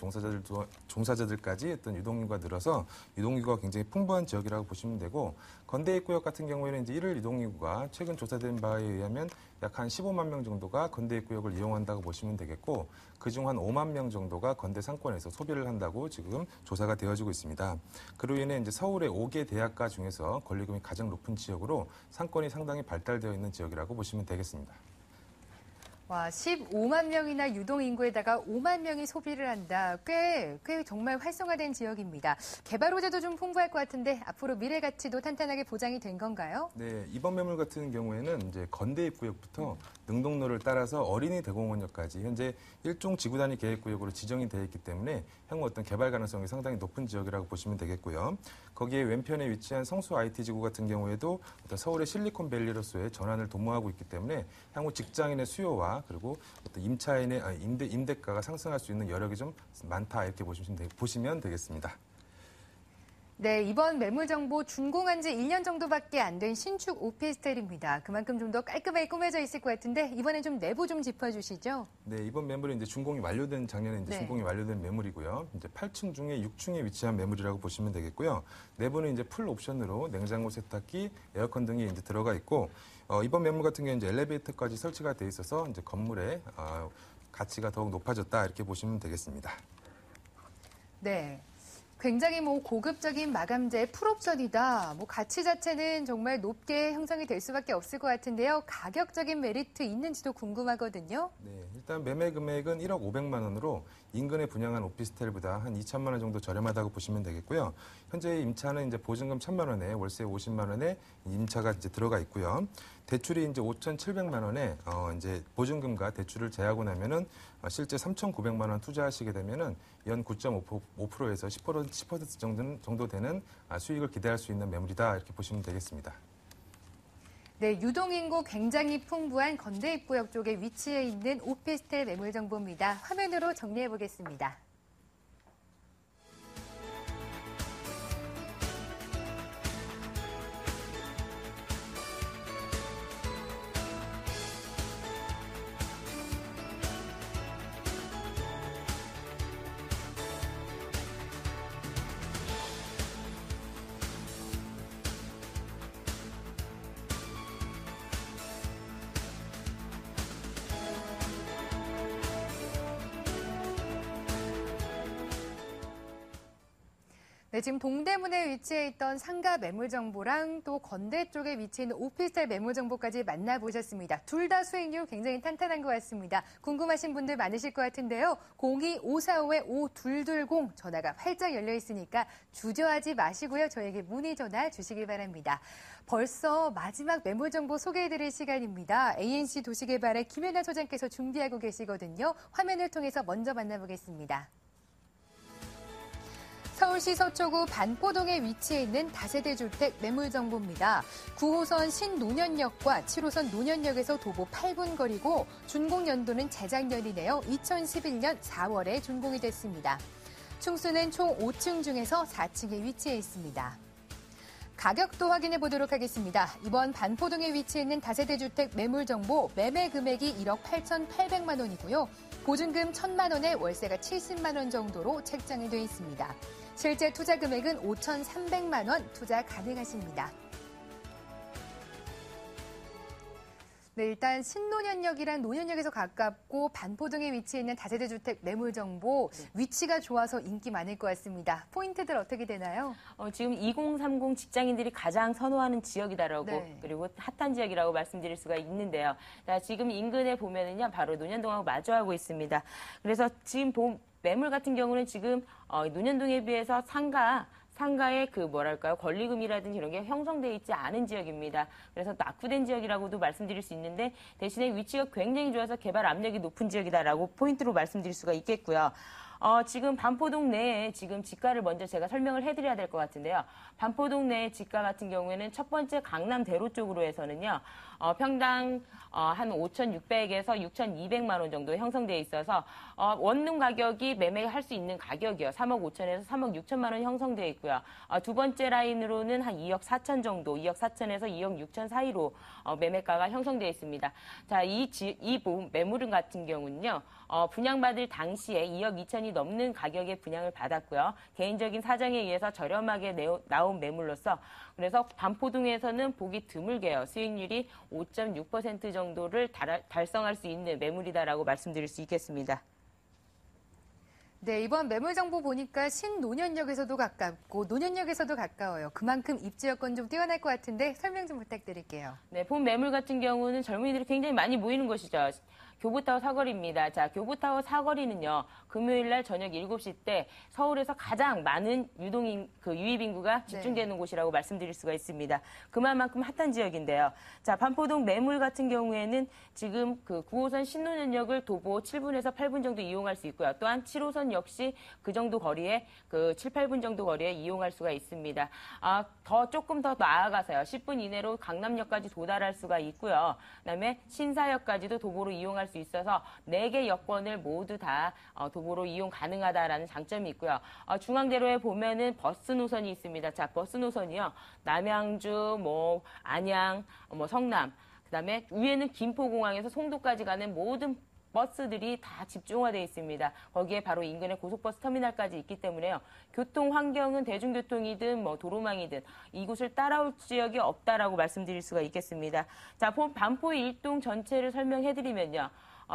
종사자들까지 어떤 유동인구가 늘어서 유동인구가 굉장히 풍부한 지역이라고 보시면 되고 건대입구역 같은 경우에는 이제 1일 유동인구가 최근 조사된 바에 의하면 약 한 15만 명 정도가 건대입구역을 이용한다고 보시면 되겠고 그중 한 5만 명 정도가 건대 상권에서 소비를 한다고 지금 조사가 되어지고 있습니다. 그로 인해 이제 서울의 5개 대학가 중에서 권리금이 가장 높은 지역으로 상권이 상당히 발달되어 있는 지역이라고 보시면 되겠습니다. 와, 15만 명이나 유동인구에다가 5만 명이 소비를 한다. 꽤 정말 활성화된 지역입니다. 개발 호재도 좀 풍부할 것 같은데 앞으로 미래 가치도 탄탄하게 보장이 된 건가요? 네, 이번 매물 같은 경우에는 이제 건대입구역부터 능동로를 따라서 어린이 대공원역까지 현재 일종 지구단위 계획구역으로 지정이 되어 있기 때문에 향후 어떤 개발 가능성이 상당히 높은 지역이라고 보시면 되겠고요. 거기에 왼편에 위치한 성수 IT 지구 같은 경우에도 어떤 서울의 실리콘밸리로서의 전환을 도모하고 있기 때문에 향후 직장인의 수요와 그리고 어떤 임대가가 상승할 수 있는 여력이 좀 많다 이렇게 보시면 되겠습니다. 네, 이번 매물 정보 준공한 지 1년 정도밖에 안 된 신축 오피스텔입니다. 그만큼 좀 더 깔끔하게 꾸며져 있을 것 같은데 이번엔 좀 내부 좀 짚어주시죠. 네, 이번 매물은 이제 작년에 이제 준공이 완료된 매물이고요. 이제 8층 중에 6층에 위치한 매물이라고 보시면 되겠고요. 내부는 이제 풀 옵션으로 냉장고, 세탁기, 에어컨 등이 이제 들어가 있고 이번 매물 같은 경우는 이제 엘리베이터까지 설치가 돼 있어서 이제 건물에 가치가 더욱 높아졌다 이렇게 보시면 되겠습니다. 네. 굉장히 고급적인 마감재 풀옵션이다. 가치 자체는 정말 높게 형성이 될 수밖에 없을 것 같은데요. 가격적인 메리트 있는지도 궁금하거든요. 네, 일단 매매 금액은 1억 500만 원으로 인근에 분양한 오피스텔보다 한 2천만 원 정도 저렴하다고 보시면 되겠고요. 현재 임차는 이제 보증금 1,000만 원에 월세 50만 원에 임차가 이제 들어가 있고요. 대출이 이제 5,700만 원에 이제 보증금과 대출을 제하고 나면은 실제 3,900만 원 투자하시게 되면은 연 9.5%에서 10% 정도 되는 수익을 기대할 수 있는 매물이다 이렇게 보시면 되겠습니다. 네, 유동인구 굉장히 풍부한 건대입구역 쪽에 위치해 있는 오피스텔 매물 정보입니다. 화면으로 정리해 보겠습니다. 네, 지금 동대문에 위치해 있던 상가 매물 정보랑 또 건대 쪽에 위치해 있는 오피스텔 매물 정보까지 만나보셨습니다. 둘 다 수익률 굉장히 탄탄한 것 같습니다. 궁금하신 분들 많으실 것 같은데요. 02-545-5220 전화가 활짝 열려 있으니까 주저하지 마시고요. 저에게 문의 전화 주시기 바랍니다. 벌써 마지막 매물 정보 소개해드릴 시간입니다. ANC 도시개발의 김연아 소장께서 준비하고 계시거든요. 화면을 통해서 먼저 만나보겠습니다. 서울시 서초구 반포동에 위치해 있는 다세대 주택 매물 정보입니다. 9호선 신노년역과 7호선 노년역에서 도보 8분 거리고 준공 연도는 재작년이네요. 2011년 4월에 준공이 됐습니다. 층수는 총 5층 중에서 4층에 위치해 있습니다. 가격도 확인해 보도록 하겠습니다. 이번 반포동에 위치해 있는 다세대 주택 매물 정보 매매 금액이 1억 8,800만 원이고요. 보증금 1,000만 원에 월세가 70만 원 정도로 책정이 되어 있습니다. 실제 투자 금액은 5,300만 원 투자 가능하십니다. 네, 일단 신노년역이란 노년역에서 가깝고 반포동에 위치해 있는 다세대 주택 매물 정보 위치가 좋아서 인기 많을 것 같습니다. 포인트들 어떻게 되나요? 지금 2030 직장인들이 가장 선호하는 지역이다라고 네. 그리고 핫한 지역이라고 말씀드릴 수가 있는데요. 자, 지금 인근에 보면은요, 바로 논현동하고 마주하고 있습니다. 그래서 지금 매물 같은 경우는 지금 논현동에 비해서 상가의 권리금이라든지 이런 게 형성되어 있지 않은 지역입니다. 그래서 낙후된 지역이라고도 말씀드릴 수 있는데 대신에 위치가 굉장히 좋아서 개발 압력이 높은 지역이다라고 포인트로 말씀드릴 수가 있겠고요. 지금 반포동 내에 지금 지가를 먼저 제가 설명을 해드려야 될 것 같은데요. 반포동 내 지가 같은 경우에는 첫 번째 강남대로 쪽으로 해서는요. 평당 한 5,600에서 6,200만 원 정도 형성되어 있어서 원룸 가격이 매매할 수 있는 가격이요. 3억 5천에서 3억 6천만 원 형성되어 있고요. 두 번째 라인으로는 한 2억 4천 정도, 2억 4천에서 2억 6천 사이로 매매가가 형성되어 있습니다. 자, 이 매물은 같은 경우는요. 분양받을 당시에 2억 2천이 넘는 가격에 분양을 받았고요. 개인적인 사정에 의해서 저렴하게 나온 매물로서 그래서 반포동에서는 보기 드물게요. 수익률이 5.6% 정도를 달성할 수 있는 매물이다라고 말씀드릴 수 있겠습니다. 네, 이번 매물 정보 보니까 신노년역에서도 가깝고 노년역에서도 가까워요. 그만큼 입지 여건 좀 뛰어날 것 같은데 설명 좀 부탁드릴게요. 네, 본 매물 같은 경우는 젊은이들이 굉장히 많이 모이는 곳이죠. 교보타워 사거리입니다. 자, 교보타워 사거리는요, 금요일 날 저녁 7시 때 서울에서 가장 많은 유입 인구가 집중되는 곳이라고 말씀드릴 수가 있습니다. 그만큼 핫한 지역인데요. 자, 반포동 매물 같은 경우에는 지금 9호선 신노년역을 도보 7분에서 8분 정도 이용할 수 있고요. 또한 7호선 역시 그 정도 거리에 7, 8분 정도 거리에 이용할 수가 있습니다. 조금 더 나아가서요. 10분 이내로 강남역까지 도달할 수가 있고요. 그다음에 신사역까지도 도보로 이용할 수 있어서 4개 여권을 모두 다 도보로 이용 가능하다라는 장점이 있고요. 중앙대로에 보면은 버스 노선이 있습니다. 자, 버스 노선이요. 남양주, 안양, 성남, 그다음에 위에는 김포공항에서 송도까지 가는 모든 버스들이 다 집중화되어 있습니다. 거기에 바로 인근에 고속버스 터미널까지 있기 때문에요. 교통 환경은 대중교통이든 도로망이든 이곳을 따라올 지역이 없다라고 말씀드릴 수가 있겠습니다. 자, 반포 일동 전체를 설명해드리면요.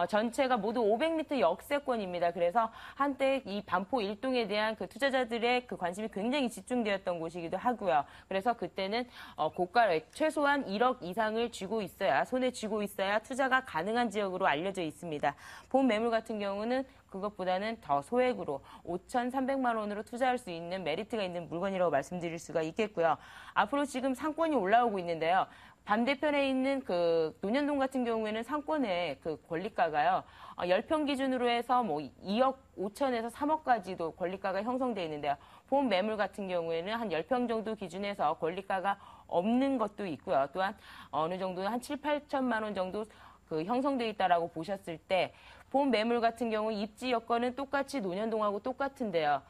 전체가 모두 500m 역세권입니다. 그래서 한때 이 반포 일동에 대한 그 투자자들의 그 관심이 굉장히 집중되었던 곳이기도 하고요. 그래서 그때는 고가를 최소한 1억 이상을 쥐고 있어야, 손에 쥐고 있어야 투자가 가능한 지역으로 알려져 있습니다. 본 매물 같은 경우는 그것보다는 더 소액으로 5,300만 원으로 투자할 수 있는 메리트가 있는 물건이라고 말씀드릴 수가 있겠고요. 앞으로 지금 상권이 올라오고 있는데요. 반대편에 있는 그 논현동 같은 경우에는 상권의 그 권리가가요. 10평 기준으로 해서 뭐 2억 5천에서 3억까지도 권리가가 형성되어 있는데요. 본 매물 같은 경우에는 한 10평 정도 기준에서 권리가가 없는 것도 있고요. 또한 어느 정도는 한 7, 8천만 원 정도 그 형성되어 있다라고 보셨을 때 본 매물 같은 경우 입지 여건은 똑같이 논현동하고 똑같은데요.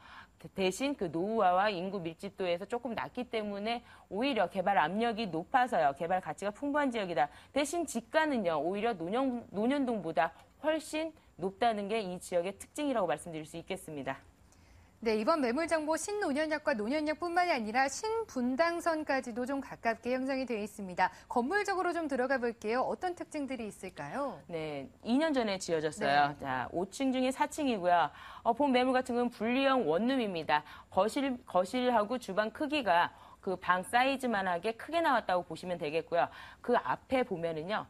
대신 그 노후화와 인구 밀집도에서 조금 낮기 때문에 오히려 개발 압력이 높아서요. 개발 가치가 풍부한 지역이다. 대신 지가는요. 오히려 논현동보다 훨씬 높다는 게 이 지역의 특징이라고 말씀드릴 수 있겠습니다. 네, 이번 매물정보 신논현역과 논현역뿐만이 아니라 신분당선까지도 좀 가깝게 형성이 되어 있습니다. 건물적으로 좀 들어가 볼게요. 어떤 특징들이 있을까요? 네, 2년 전에 지어졌어요. 네. 자, 5층 중에 4층이고요. 본 매물 같은 건 분리형 원룸입니다. 거실하고 주방 크기가 그 방 사이즈만하게 크게 나왔다고 보시면 되겠고요. 그 앞에 보면은요.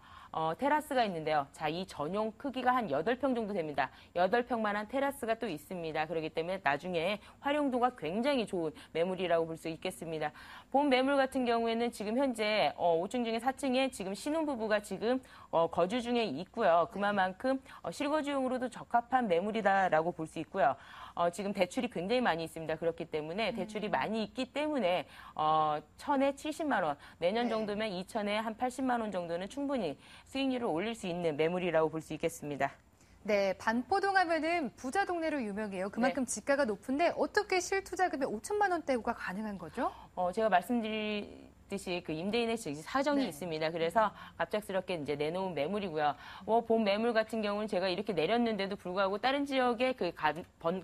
테라스가 있는데요. 자, 이 전용 크기가 한 8평 정도 됩니다. 8평만한 테라스가 또 있습니다. 그렇기 때문에 나중에 활용도가 굉장히 좋은 매물이라고 볼 수 있겠습니다. 본 매물 같은 경우에는 지금 현재 5층 중에 4층에 지금 신혼부부가 지금 거주 중에 있고요. 그만큼 실거주용으로도 적합한 매물이다라고 볼 수 있고요. 지금 대출이 굉장히 많이 있습니다. 그렇기 때문에 대출이 많이 있기 때문에 1,000에 70만 원, 내년 정도면 2,000에 한 80만 원 정도는 충분히 수익률을 올릴 수 있는 매물이라고 볼 수 있겠습니다. 네, 반포동 하면은 부자 동네로 유명해요. 그만큼 네. 지가가 높은데 어떻게 실투자금에 5천만 원대가 가능한 거죠? 제가 말씀드렸듯이 그 임대인의 사정이 네. 있습니다. 그래서 갑작스럽게 이제 내놓은 매물이고요. 본 매물 같은 경우는 제가 이렇게 내렸는데도 불구하고 다른 지역의 그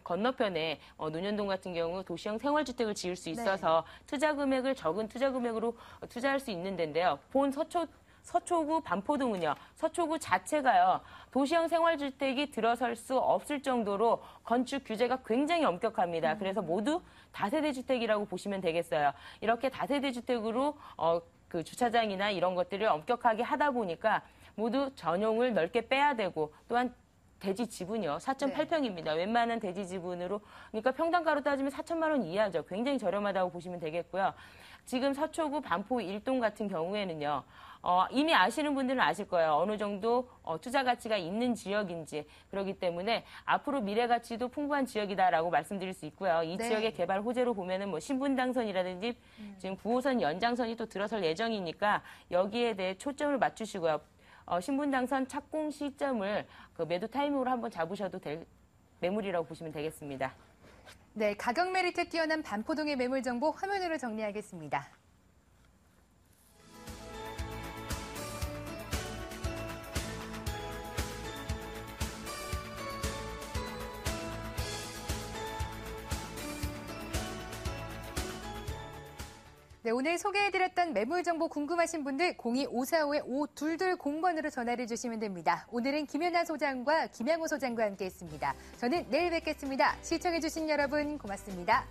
건너편에 논현동 같은 경우 도시형 생활주택을 지을 수 있어서 네. 투자 금액을 적은 투자 금액으로 투자할 수 있는 데인데요. 본 서초구 반포동은요. 서초구 자체가요. 도시형 생활주택이 들어설 수 없을 정도로 건축 규제가 굉장히 엄격합니다. 그래서 모두 다세대 주택이라고 보시면 되겠어요. 이렇게 다세대 주택으로 그 주차장이나 이런 것들을 엄격하게 하다 보니까 모두 전용을 넓게 빼야 되고 또한 대지 지분이요. 4.8평입니다. 네. 웬만한 대지 지분으로 그러니까 평당가로 따지면 4천만 원 이하죠. 굉장히 저렴하다고 보시면 되겠고요. 지금 서초구 반포 1동 같은 경우에는요. 이미 아시는 분들은 아실 거예요. 어느 정도 투자 가치가 있는 지역인지. 그렇기 때문에 앞으로 미래 가치도 풍부한 지역이다라고 말씀드릴 수 있고요. 이 네. 지역의 개발 호재로 보면은 뭐 신분당선이라든지 지금 9호선 연장선이 또 들어설 예정이니까 여기에 대해 초점을 맞추시고요. 신분당선 착공 시점을 그 매도 타이밍으로 한번 잡으셔도 될 매물이라고 보시면 되겠습니다. 네, 가격 메리트 뛰어난 반포동의 매물 정보 화면으로 정리하겠습니다. 네, 오늘 소개해드렸던 매물 정보 궁금하신 분들 02-545-5220번으로 전화를 주시면 됩니다. 오늘은 김연아 소장과 김양호 소장과 함께했습니다. 저는 내일 뵙겠습니다. 시청해주신 여러분 고맙습니다.